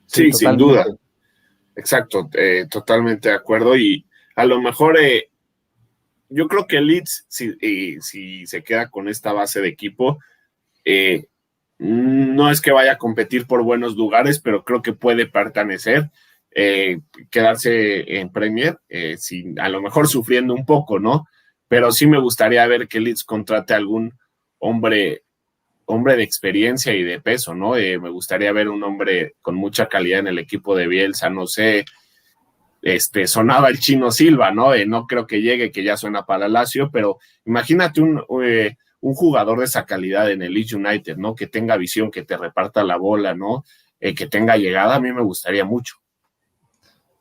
Sí, sin duda. Exacto, totalmente de acuerdo. Y a lo mejor yo creo que el Leeds, si se queda con esta base de equipo, no es que vaya a competir por buenos lugares, pero creo que puede pertenecer, quedarse en Premier, a lo mejor sufriendo un poco, ¿no? Pero sí me gustaría ver que Leeds contrate a algún hombre de experiencia y de peso, ¿no? Me gustaría ver un hombre con mucha calidad en el equipo de Bielsa, no sé, sonaba el Chino Silva, ¿no? No creo que llegue, que ya suena para Lazio, pero imagínate un jugador de esa calidad en el Leeds United, ¿no? Que tenga visión, que te reparta la bola, ¿no? Que tenga llegada, a mí me gustaría mucho.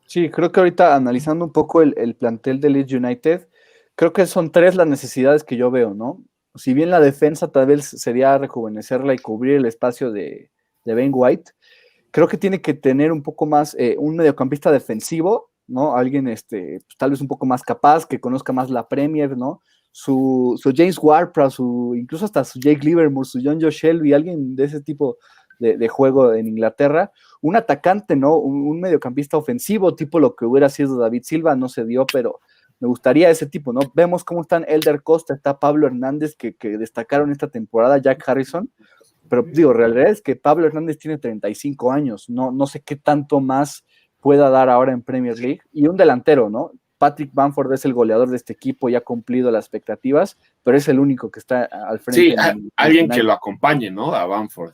Sí, creo que ahorita analizando un poco el plantel de Leeds United, creo que son 3 las necesidades que yo veo, ¿no? Si bien la defensa tal vez sería rejuvenecerla y cubrir el espacio de Ben White, creo que tiene que tener un poco más un mediocampista defensivo, ¿no? Alguien pues, tal vez un poco más capaz, que conozca más la Premier, ¿no? Su James Ward-Prowse, incluso hasta su Jake Livermore, su John Joe Shelby, alguien de ese tipo de juego en Inglaterra. Un atacante, ¿no? Un mediocampista ofensivo, tipo lo que hubiera sido David Silva, no se dio, pero me gustaría ese tipo, ¿no? Vemos cómo están Elder Costa, está Pablo Hernández, que destacaron esta temporada, Jack Harrison, pero digo, realidad es que Pablo Hernández tiene 35 años, no sé qué tanto más pueda dar ahora en Premier League, y un delantero, ¿no? Patrick Bamford es el goleador de este equipo y ha cumplido las expectativas, pero es el único que está al frente. Sí, alguien que lo acompañe, ¿no? A Bamford.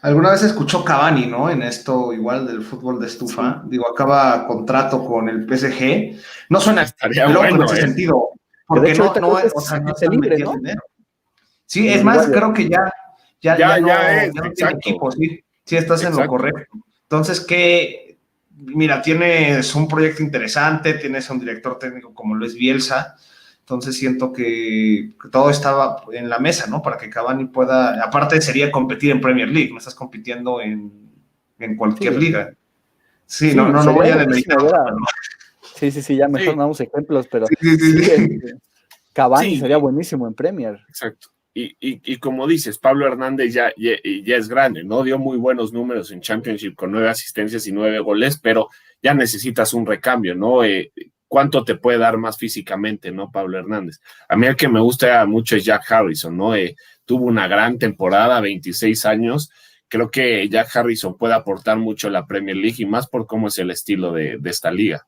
Alguna vez escuchó Cavani, ¿no? En esto igual del fútbol de estufa. Sí. Digo, acaba contrato con el PSG. No suena loco bueno, en ese sentido. Porque hecho, no está libre, ¿no? Dinero. Sí, es más, creo que ya no tiene equipo, sí estás en lo correcto. Entonces, mira, tienes un proyecto interesante, tienes a un director técnico como lo es Bielsa, entonces siento que todo estaba en la mesa, ¿no? Para que Cavani pueda, aparte sería competir en Premier League, no estás compitiendo en cualquier liga. Sí, no voy a demeritar. Sí, ya mejor no damos ejemplos, pero Cavani sería buenísimo en Premier. Exacto. Y como dices, Pablo Hernández ya es grande, ¿no? Dio muy buenos números en Championship con 9 asistencias y 9 goles, pero ya necesitas un recambio, ¿no? ¿Cuánto te puede dar más físicamente, no, Pablo Hernández? A mí el que me gusta mucho es Jack Harrison, ¿no? Tuvo una gran temporada, 26 años. Creo que Jack Harrison puede aportar mucho a la Premier League y más por cómo es el estilo de esta liga.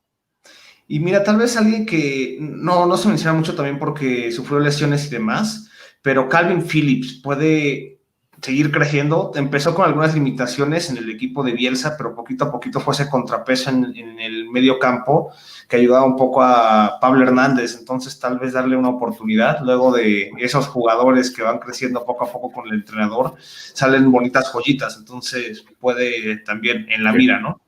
Y mira, tal vez alguien que no se menciona mucho también porque sufrió lesiones y demás, pero Calvin Phillips puede seguir creciendo. Empezó con algunas limitaciones en el equipo de Bielsa, pero poquito a poquito fue ese contrapeso en el medio campo que ayudaba un poco a Pablo Hernández. Entonces tal vez darle una oportunidad. Luego de esos jugadores que van creciendo poco a poco con el entrenador, salen bonitas joyitas. Entonces puede también en la mira, ¿no?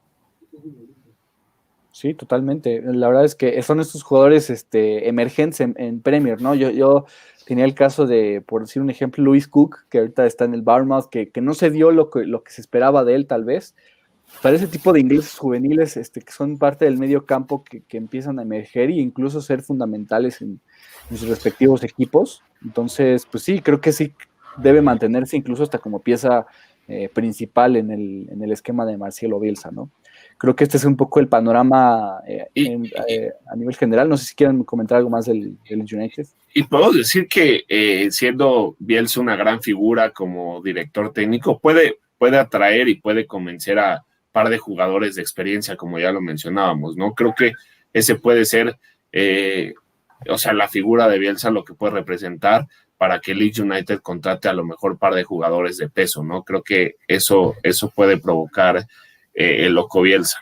Sí, totalmente. La verdad es que son estos jugadores emergentes en Premier, ¿no? Yo tenía el caso de, por decir un ejemplo, Lewis Cook, que ahorita está en el Bournemouth, que no se dio lo que se esperaba de él, tal vez. Para ese tipo de ingleses juveniles que son parte del medio campo que empiezan a emerger e incluso ser fundamentales en sus respectivos equipos. Entonces, pues sí, creo que sí debe mantenerse incluso hasta como pieza principal en el esquema de Marcelo Bielsa, ¿no? Creo que este es un poco el panorama a nivel general. No sé si quieren comentar algo más del United. Y puedo decir que siendo Bielsa una gran figura como director técnico, puede atraer y puede convencer a un par de jugadores de experiencia, como ya lo mencionábamos, ¿no? Creo que ese puede ser, la figura de Bielsa, lo que puede representar para que Leeds United contrate a lo mejor un par de jugadores de peso, ¿no? Creo que eso puede provocar el loco Bielsa.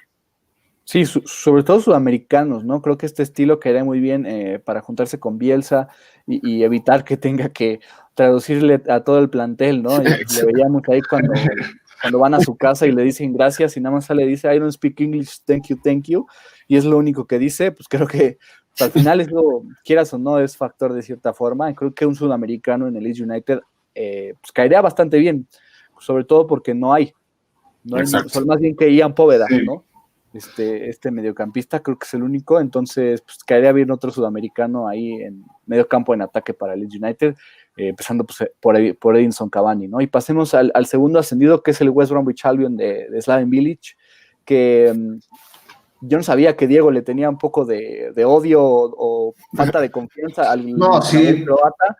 Sí, sobre todo sudamericanos, ¿no? Creo que este estilo quedaría muy bien para juntarse con Bielsa y evitar que tenga que traducirle a todo el plantel, ¿no? Y le veíamos ahí cuando van a su casa y le dicen gracias y nada más sale y dice I don't speak English, thank you, y es lo único que dice. Pues creo que pues, al final eso, quieras o no, es factor de cierta forma. Creo que un sudamericano en el Leeds United pues caería bastante bien, sobre todo porque no hay son más bien que Ian Poveda, sí. ¿no? Este mediocampista creo que es el único, entonces pues, caería bien otro sudamericano ahí en medio campo en ataque para el Leeds United, empezando pues, por Edinson Cavani, ¿no? Y pasemos al segundo ascendido, que es el West Bromwich Albion de Slaven Bilic, que yo no sabía que Diego le tenía un poco de odio o falta de confianza al croata.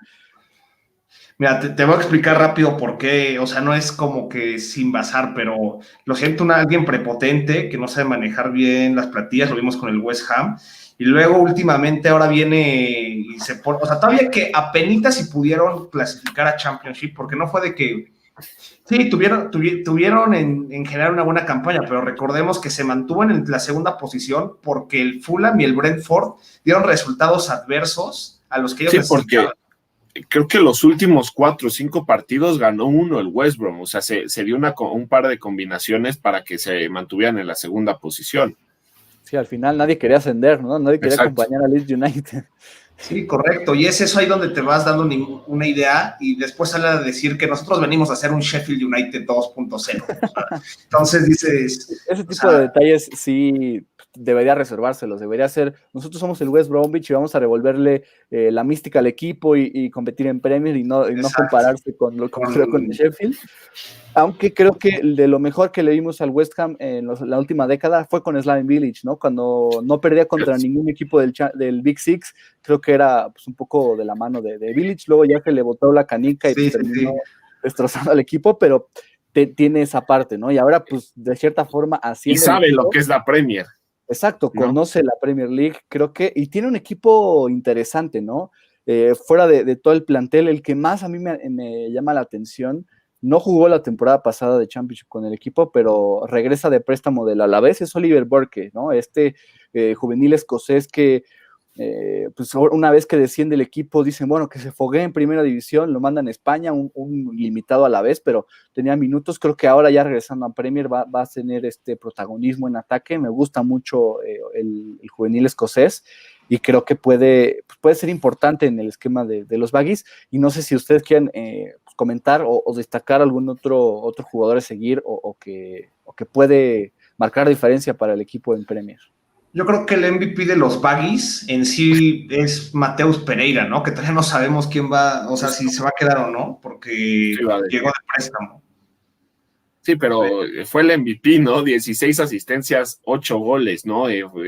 Mira, te voy a explicar rápido por qué, o sea, no es como que sin bazar, pero lo siento, alguien prepotente que no sabe manejar bien las platillas, lo vimos con el West Ham, y luego últimamente ahora viene y se pone, o sea, todavía que apenitas si pudieron clasificar a Championship, porque no fue de que, sí, tuvieron en general una buena campaña, pero recordemos que se mantuvo en la segunda posición porque el Fulham y el Brentford dieron resultados adversos a los que ellos necesitaban. Creo que los últimos 4 o 5 partidos ganó uno el West Brom, o sea, se dio un par de combinaciones para que se mantuvieran en la segunda posición. Sí, al final nadie quería ascender, ¿no? Nadie quería acompañar a Leeds United. Sí, correcto, y es eso ahí donde te vas dando una idea y después sale a decir que nosotros venimos a hacer un Sheffield United 2.0. O sea, entonces dices... Ese tipo de detalles sí debería reservárselos, debería ser, nosotros somos el West Bromwich y vamos a revolverle la mística al equipo y competir en Premier y no compararse con lo que ocurrió con el Sheffield. Aunque creo que de lo mejor que le vimos al West Ham en la última década fue con Slaven Bilic, ¿no? Cuando no perdía contra ningún equipo del Big Six, creo que era pues, un poco de la mano de Bilic, luego ya que le botó la canica y terminó destrozando al equipo, pero tiene esa parte, ¿no? Y ahora, pues, de cierta forma, haciendo... Y sabe lo que es la Premier. Exacto, conoce la Premier League, creo que, y tiene un equipo interesante, ¿no? Fuera de todo el plantel, el que más a mí me llama la atención, no jugó la temporada pasada de Championship con el equipo, pero regresa de préstamo del Alavés, es Oliver Burke, ¿no? Juvenil escocés que pues una vez que desciende el equipo dicen, bueno, que se foguee en primera división, lo mandan a España, un limitado a la vez, pero tenía minutos. Creo que ahora ya regresando a Premier va a tener este protagonismo en ataque. Me gusta mucho el juvenil escocés y creo que puede ser importante en el esquema de los Baggies. Y no sé si ustedes quieren comentar o destacar algún otro jugador a seguir o que puede marcar diferencia para el equipo en Premier. Yo creo que el MVP de los Baggies en sí es Mateus Pereira, ¿no? Que todavía no sabemos quién va, o sea, si se va a quedar o no, porque llegó de préstamo. Sí, pero fue el MVP, ¿no? 16 asistencias, 8 goles, ¿no?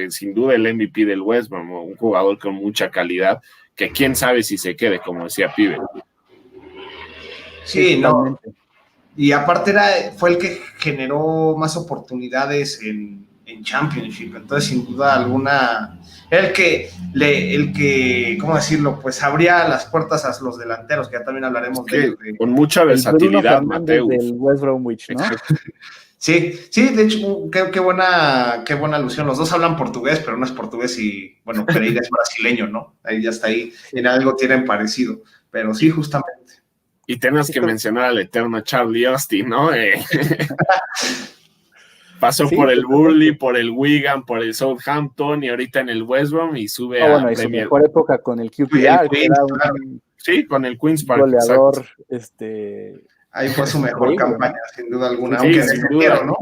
Sin duda el MVP del West Brom, un jugador con mucha calidad, que quién sabe si se quede, como decía Pibe. Sí, no. Y aparte fue el que generó más oportunidades en Championship, entonces sin duda alguna el que ¿cómo decirlo? Pues abría las puertas a los delanteros, que ya también hablaremos de ellos. Con mucha versatilidad, Mateus. Del West Bromwich, ¿no? Sí, de hecho, qué buena alusión. Los dos hablan portugués, pero no es portugués y, bueno, Pereira es brasileño, ¿no? Ahí ya está ahí, en algo tienen parecido, pero sí, justamente. Y tenemos que mencionar al eterno Charlie Austin, ¿no? Pasó por el Burnley, por el Wigan, por el Southampton y ahorita en el West Brom y sube a Premier. Su mejor época con el QPR, que era sí, con el Queen's Park. Goleador, ahí fue su mejor campaña, sin duda alguna, aunque sin duda, ¿no?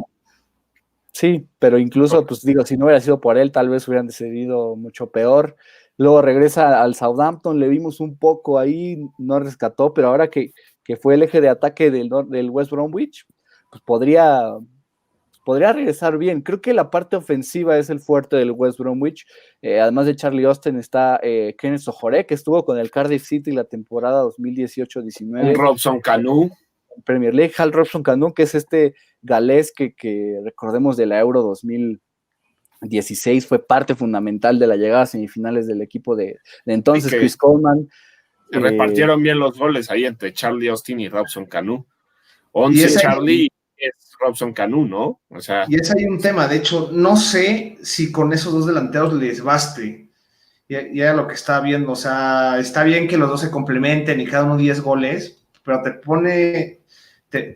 Sí, pero incluso, pues digo, si no hubiera sido por él, tal vez hubieran decidido mucho peor. Luego regresa al Southampton, le vimos un poco ahí, no rescató, pero ahora que fue el eje de ataque del West Bromwich, pues podría regresar bien. Creo que la parte ofensiva es el fuerte del West Bromwich. Además de Charlie Austin está Kenneth Sojoré, que estuvo con el Cardiff City la temporada 2018-19. Robson Kanu. Premier League, Hal Robson Kanu, que es galés que recordemos de la Euro 2016, fue parte fundamental de la llegada a semifinales del equipo de entonces, Chris Coleman. Repartieron bien los goles ahí entre Charlie Austin y Robson Kanu. 11 Charlie es Robson Canu, ¿no? O sea, y ese hay un tema. De hecho, no sé si con esos dos delanteros les baste. Ya lo que está viendo, o sea, está bien que los dos se complementen y cada uno 10 goles, pero te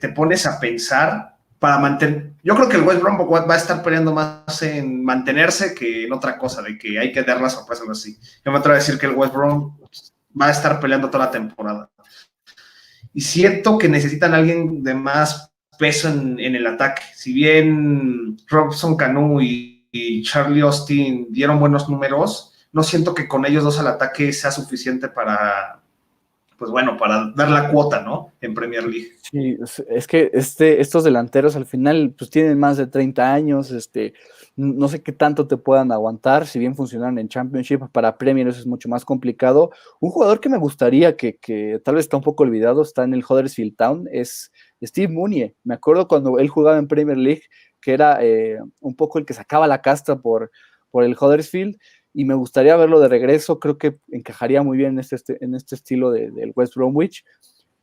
pones a pensar para mantener. Yo creo que el West Brom va a estar peleando más en mantenerse que en otra cosa, de que hay que dar la sorpresa o algo así. Yo me atrevo a decir que el West Brom va a estar peleando toda la temporada. Y siento que necesitan a alguien de más peso en el ataque. Si bien Robson Canu y Charlie Austin dieron buenos números, no siento que con ellos dos al ataque sea suficiente para, pues bueno, para dar la cuota, ¿no? En Premier League. Sí, es que estos delanteros al final pues tienen más de 30 años, no sé qué tanto te puedan aguantar, si bien funcionan en Championship, para Premier eso es mucho más complicado. Un jugador que me gustaría que tal vez está un poco olvidado, está en el Huddersfield Town, es Steve Mounié. Me acuerdo cuando él jugaba en Premier League, que era un poco el que sacaba la casta por el Huddersfield, y me gustaría verlo de regreso. Creo que encajaría muy bien en este estilo del West Bromwich.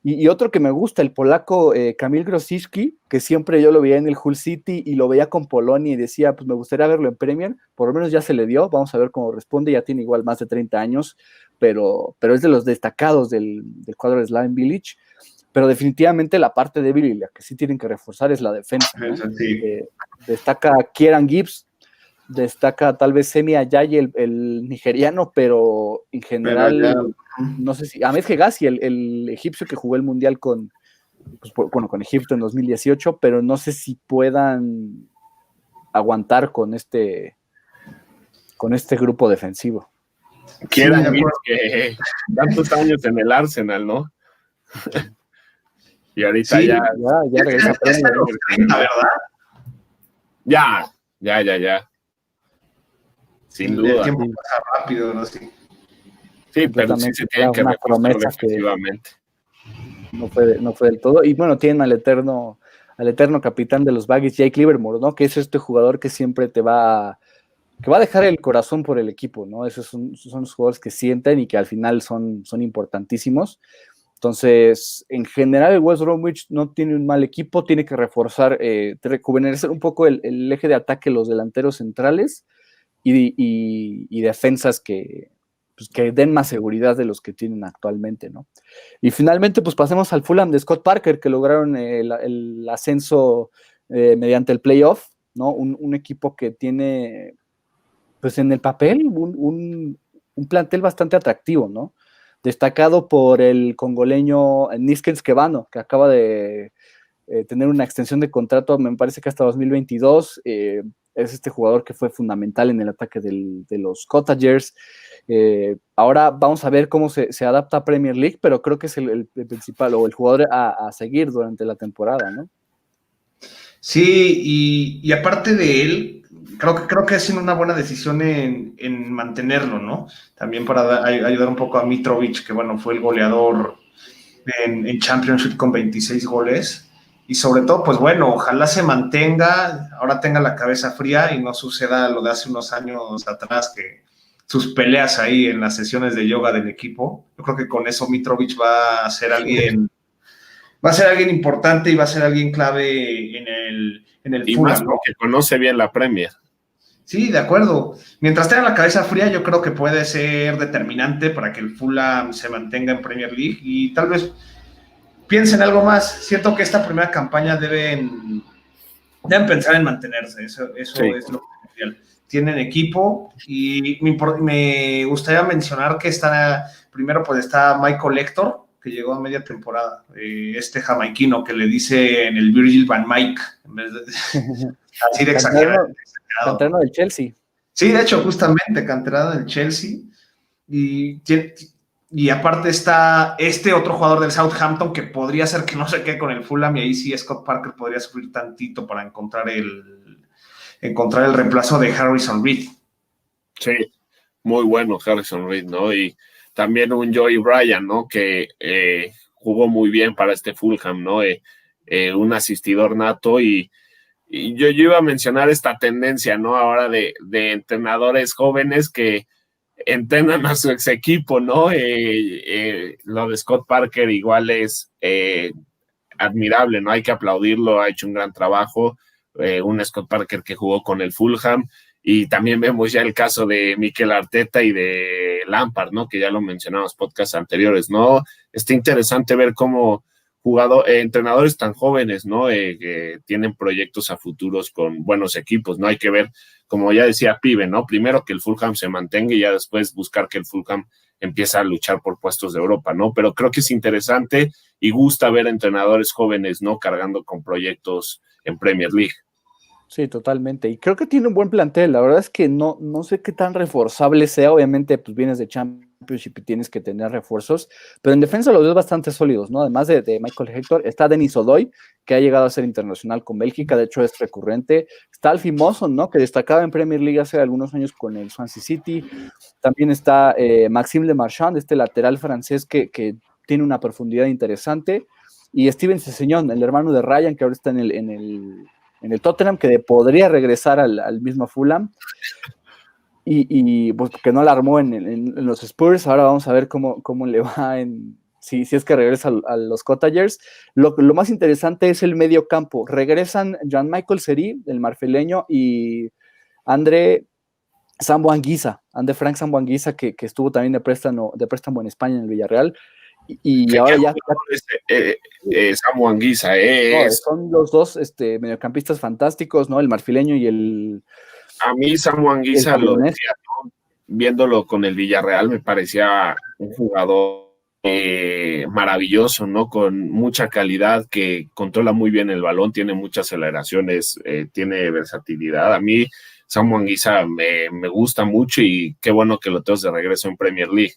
Y otro que me gusta, el polaco Kamil Grosicki, que siempre yo lo veía en el Hull City y lo veía con Polonia y decía, pues me gustaría verlo en Premier, por lo menos ya se le dio, vamos a ver cómo responde, ya tiene igual más de 30 años, pero es de los destacados del cuadro de Slaven Village, pero definitivamente la parte débil y la que sí tienen que reforzar es la defensa, ¿no? Sí. Destaca Kieran Gibbs, destaca tal vez Semi Ajayi, el nigeriano, pero en general, no sé si, Ahmed Hegazi, el egipcio que jugó el Mundial con Egipto en 2018, pero no sé si puedan aguantar con este grupo defensivo. Quieran que tantos años en el Arsenal, ¿no? Y ahorita ya regresa ¿verdad? Ya. Sin duda. El tiempo pasa rápido, ¿no? Sí, pero sí se tienen que reforzar defensivamente. No fue del todo. Y bueno, tienen al eterno capitán de los Baggies, Jake Livermore, ¿no? Que es este jugador que siempre que va a dejar el corazón por el equipo, ¿no? Esos son los jugadores que sienten y que al final son importantísimos. Entonces, en general, el West Bromwich no tiene un mal equipo, tiene que reforzar, rejuvenecer un poco el eje de ataque, los delanteros centrales y defensas que den más seguridad de los que tienen actualmente, ¿no? Y finalmente, pues pasemos al Fulham de Scott Parker, que lograron el ascenso mediante el playoff, ¿no? Un equipo que tiene, pues en el papel, un plantel bastante atractivo, ¿no? Destacado por el congoleño Niskens Kebano, que acaba de tener una extensión de contrato, me parece que hasta 2022, es este jugador que fue fundamental en el ataque de los Cottagers. Ahora vamos a ver cómo se adapta a Premier League, pero creo que es el principal o el jugador a seguir durante la temporada, ¿no? Sí, y aparte de él, creo que ha sido una buena decisión en mantenerlo, ¿no? También para ayudar un poco a Mitrovic, que bueno, fue el goleador en Championship con 26 goles. Y sobre todo, pues bueno, ojalá se mantenga, ahora tenga la cabeza fría y no suceda lo de hace unos años atrás, que sus peleas ahí en las sesiones de yoga del equipo. Yo creo que con eso Mitrovic va a ser alguien importante y va a ser alguien clave en el y Fulham, más porque conoce bien la Premier. Sí, de acuerdo. Mientras tenga la cabeza fría, yo creo que puede ser determinante para que el Fulham se mantenga en Premier League y tal vez piensen algo más. Siento que esta primera campaña deben pensar en mantenerse. Eso sí. Es lo primordial. Tienen equipo y me gustaría mencionar que primero pues está Michael Hector, que llegó a media temporada, este jamaiquino que le dice en el Virgil van Mike, en vez de así de exagerado. Canterano del Chelsea. Sí, de hecho, justamente canterano del Chelsea. Y aparte está este otro jugador del Southampton que podría ser que no se quede con el Fulham, y ahí sí Scott Parker podría sufrir tantito para encontrar el reemplazo de Harrison Reed. Sí, muy bueno Harrison Reed, ¿no? Y también un Joey Bryan, ¿no? Que jugó muy bien para este Fulham, ¿no? Un asistidor nato y yo iba a mencionar esta tendencia, ¿no? Ahora de entrenadores jóvenes que entrenan a su ex equipo, ¿no? Lo de Scott Parker igual es admirable, ¿no? Hay que aplaudirlo, ha hecho un gran trabajo, un Scott Parker que jugó con el Fulham, y también vemos ya el caso de Mikel Arteta y de Lampard, ¿no? Que ya lo mencionamos en podcasts anteriores, ¿no? Está interesante ver cómo entrenadores tan jóvenes, ¿no? Que tienen proyectos a futuros con buenos equipos, ¿no? Hay que ver, como ya decía Pibe, ¿no? Primero que el Fulham se mantenga y ya después buscar que el Fulham empiece a luchar por puestos de Europa, ¿no? Pero creo que es interesante y gusta ver entrenadores jóvenes, ¿no? Cargando con proyectos en Premier League. Sí, totalmente. Y creo que tiene un buen plantel. La verdad es que no sé qué tan reforzable sea. Obviamente, pues vienes de Championship y tienes que tener refuerzos, pero en defensa los ves bastante sólidos, ¿no? Además de Michael Hector, está Denis Odoi, que ha llegado a ser internacional con Bélgica, de hecho es recurrente. Está Alfie Mawson, ¿no? Que destacaba en Premier League hace algunos años con el Swansea City. También está Maxime Le Marchand, este lateral francés que tiene una profundidad interesante. Y Steven Sessegnon, el hermano de Ryan, que ahora está en el Tottenham, que podría regresar al mismo Fulham, y pues que no la armó en los Spurs. Ahora vamos a ver cómo le va si es que regresa a los Cottagers. Lo más interesante es el medio campo. Regresan Jean-Michel Seri, el marfileño, y André Frank Sambuanguisa, que estuvo también de préstamo en España en el Villarreal. Y ahora ya Samu Anguissa son los dos mediocampistas fantásticos, ¿no? El marfileño y el... A mí Samu Anguissa, lo decía, ¿no? Viéndolo con el Villarreal, me parecía un jugador maravilloso, ¿no? Con mucha calidad, que controla muy bien el balón, tiene muchas aceleraciones, tiene versatilidad. A mí Samu Anguissa me gusta mucho, y qué bueno que lo tengo de regreso en Premier League,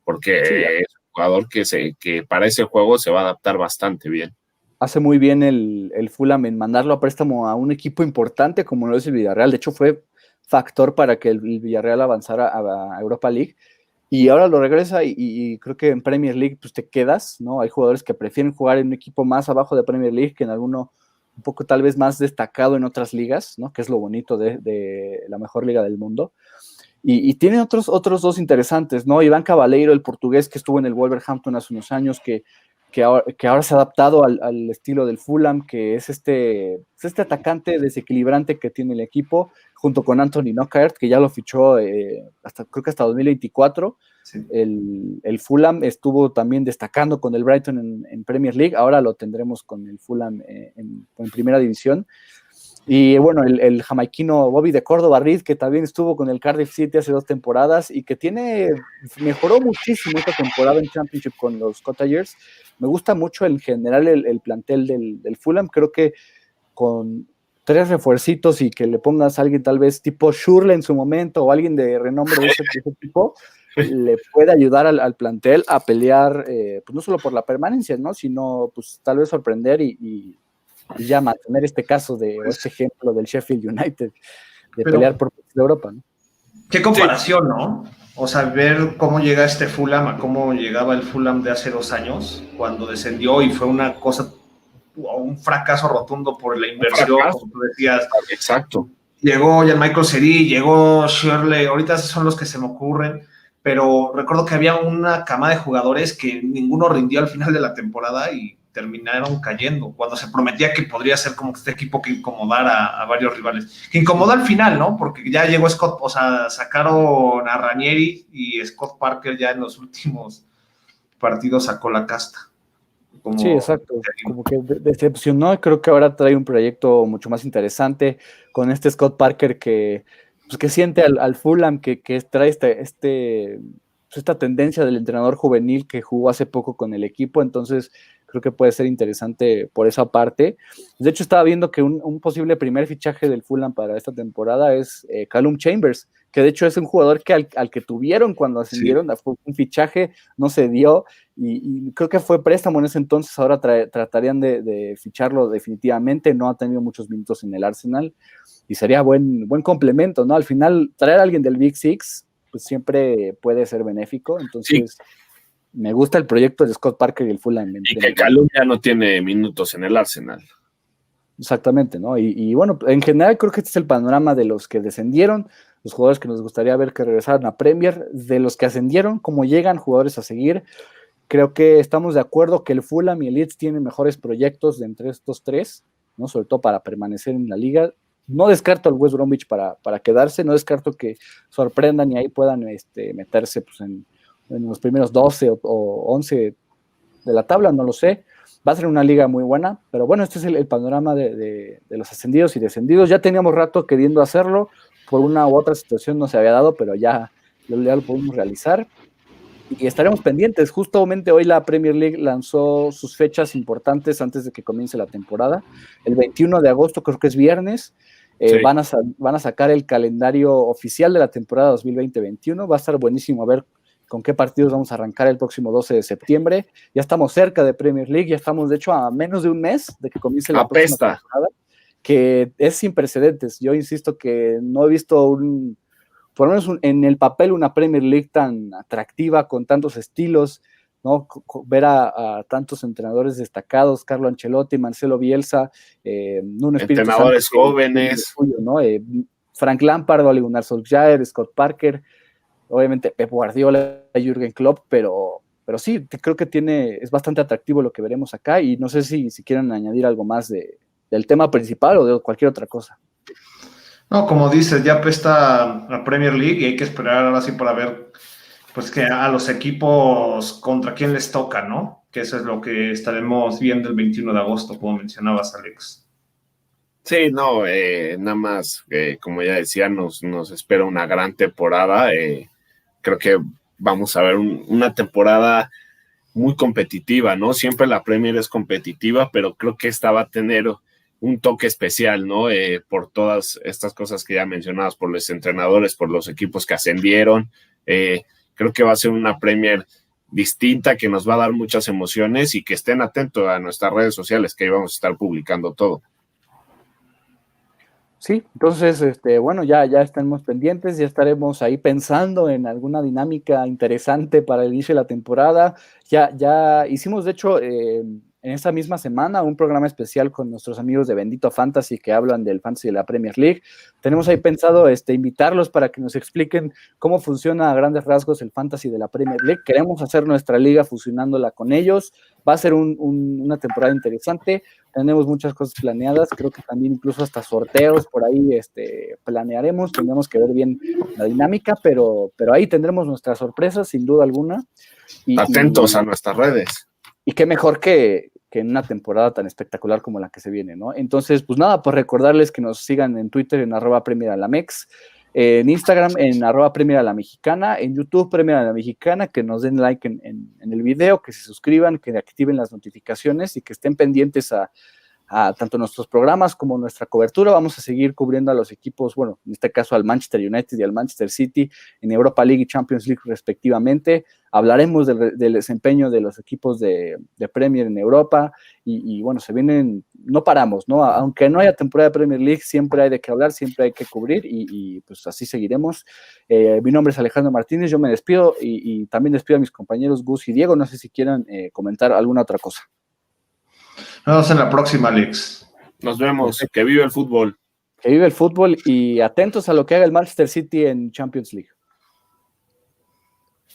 porque es un jugador que para ese juego se va a adaptar bastante bien. Hace muy bien el Fulham en mandarlo a préstamo a un equipo importante como lo es el Villarreal. De hecho, fue factor para que el Villarreal avanzara a Europa League, y ahora lo regresa, y creo que en Premier League pues te quedas, ¿no? Hay jugadores que prefieren jugar en un equipo más abajo de Premier League que en alguno un poco tal vez más destacado en otras ligas, ¿no? Que es lo bonito de la mejor liga del mundo. Y tienen otros dos interesantes, ¿no? Iván Cabaleiro, el portugués que estuvo en el Wolverhampton hace unos años, que ahora se ha adaptado al estilo del Fulham, que es este atacante desequilibrante que tiene el equipo, junto con Anthony Knockaert, que ya lo fichó creo que hasta 2024. Sí. El Fulham estuvo también destacando con el Brighton en Premier League, ahora lo tendremos con el Fulham en Primera División. Y bueno, el jamaiquino Bobby de Córdoba Reed, que también estuvo con el Cardiff City hace 2 temporadas y que mejoró muchísimo esta temporada en Championship con los Cottagers. Me gusta mucho en general el plantel del Fulham. Creo que con 3 refuercitos y que le pongas a alguien tal vez tipo Schürrle en su momento, o alguien de renombre de ese tipo, le puede ayudar al plantel a pelear, pues no solo por la permanencia, ¿no? Sino pues tal vez sorprender y ya mantener este caso este ejemplo del Sheffield United de pelear por Europa, ¿no? Qué comparación, ¿no? O sea, ver cómo llega este Fulham a cómo llegaba el Fulham de hace 2 años, cuando descendió y fue una cosa, un fracaso rotundo por la inversión, como tú decías. Exacto. Llegó Jean-Michel Seri, llegó Schürrle, ahorita esos son los que se me ocurren, pero recuerdo que había una cama de jugadores que ninguno rindió al final de la temporada y terminaron cayendo, cuando se prometía que podría ser como este equipo que incomodara a varios rivales. Que incomodó al final, ¿no? Porque ya llegó Scott, o sea, sacaron a Ranieri y Scott Parker ya en los últimos partidos sacó la casta. Sí, exacto. Como que decepcionó. Creo que ahora trae un proyecto mucho más interesante con este Scott Parker que siente al Fulham, que trae esta tendencia del entrenador juvenil que jugó hace poco con el equipo. Entonces creo que puede ser interesante por esa parte. De hecho, estaba viendo que un posible primer fichaje del Fulham para esta temporada es Callum Chambers, que de hecho es un jugador que al que tuvieron cuando ascendieron, sí. Fue un fichaje, no se dio, y creo que fue préstamo en ese entonces. Ahora tratarían de ficharlo definitivamente. No ha tenido muchos minutos en el Arsenal, y sería buen complemento, ¿no? Al final, traer a alguien del Big Six, pues siempre puede ser benéfico. Entonces, sí. Me gusta el proyecto de Scott Parker y el Fulham. Y que Callum ya no tiene minutos en el Arsenal. Exactamente, ¿no? Y bueno, en general creo que este es el panorama de los que descendieron, los jugadores que nos gustaría ver que regresaran a Premier, de los que ascendieron, cómo llegan jugadores a seguir. Creo que estamos de acuerdo que el Fulham y el Leeds tienen mejores proyectos de entre estos tres, ¿no? Sobre todo para permanecer en la liga. No descarto al West Bromwich para quedarse, no descarto que sorprendan y ahí puedan meterse pues, en los primeros 12 o 11 de la tabla, no lo sé. Va a ser una liga muy buena, pero bueno, este es el panorama de los ascendidos y descendidos. Ya teníamos rato queriendo hacerlo, por una u otra situación no se había dado, pero ya lo pudimos realizar. Y estaremos pendientes. Justamente hoy la Premier League lanzó sus fechas importantes antes de que comience la temporada. El 21 de agosto, creo que es viernes, sí. van a sacar el calendario oficial de la temporada 2020-21. Va a estar buenísimo a ver con qué partidos vamos a arrancar el próximo 12 de septiembre. Ya estamos cerca de Premier League, ya estamos de hecho a menos de un mes de que comience la próxima temporada, que es sin precedentes. Yo insisto que no he visto por lo menos en el papel, una Premier League tan atractiva, con tantos estilos, ¿no? Ver a tantos entrenadores destacados, Carlo Ancelotti, Marcelo Bielsa, un espíritu entrenadores jóvenes, suyo, ¿no? Frank Lampard, Ole Gunnar Solskjaer, Scott Parker, obviamente Pep Guardiola, Jürgen Klopp, pero sí, creo que es bastante atractivo lo que veremos acá, y no sé si quieren añadir algo más del tema principal o de cualquier otra cosa. No, como dices, ya apesta la Premier League y hay que esperar ahora sí para ver pues que a los equipos contra quién les toca, ¿no? Que eso es lo que estaremos viendo el 21 de agosto, como mencionabas, Alex. Sí, no, nada más, como ya decía, nos espera una gran temporada. Creo que vamos a ver una temporada muy competitiva, ¿no? Siempre la Premier es competitiva, pero creo que esta va a tener un toque especial, ¿no? Por todas estas cosas que ya mencionabas, por los entrenadores, por los equipos que ascendieron. Creo que va a ser una Premier distinta, que nos va a dar muchas emociones, y que estén atentos a nuestras redes sociales, que ahí vamos a estar publicando todo. Sí, entonces, bueno, ya estaremos pendientes, ya estaremos ahí pensando en alguna dinámica interesante para el inicio de la temporada. Ya hicimos, de hecho, en esta misma semana un programa especial con nuestros amigos de Bendito Fantasy que hablan del Fantasy de la Premier League. Tenemos ahí pensado invitarlos para que nos expliquen cómo funciona a grandes rasgos el Fantasy de la Premier League. Queremos hacer nuestra liga fusionándola con ellos. Va a ser una temporada interesante. Tenemos muchas cosas planeadas, creo que también incluso hasta sorteos por ahí planearemos, tendremos que ver bien la dinámica, pero ahí tendremos nuestras sorpresas, sin duda alguna. Atentos a nuestras redes. Y qué mejor que en una temporada tan espectacular como la que se viene, ¿no? Entonces, pues nada, pues recordarles que nos sigan en Twitter en @PremierAlamex, en Instagram en @PremierAlaMexicana, en YouTube PremierAlaMexicana, que nos den like en el video, que se suscriban, que activen las notificaciones y que estén pendientes a tanto nuestros programas como nuestra cobertura. Vamos a seguir cubriendo a los equipos, bueno, en este caso al Manchester United y al Manchester City en Europa League y Champions League respectivamente. Hablaremos del desempeño de los equipos de Premier en Europa y bueno, se vienen, no paramos, ¿no? Aunque no haya temporada de Premier League, siempre hay de qué hablar, siempre hay que cubrir y pues así seguiremos. Mi nombre es Alejandro Martínez, yo me despido y también despido a mis compañeros Gus y Diego. No sé si quieran comentar alguna otra cosa. Nos vemos en la próxima, Alex. Nos vemos. Que vive el fútbol. Que vive el fútbol y atentos a lo que haga el Manchester City en Champions League.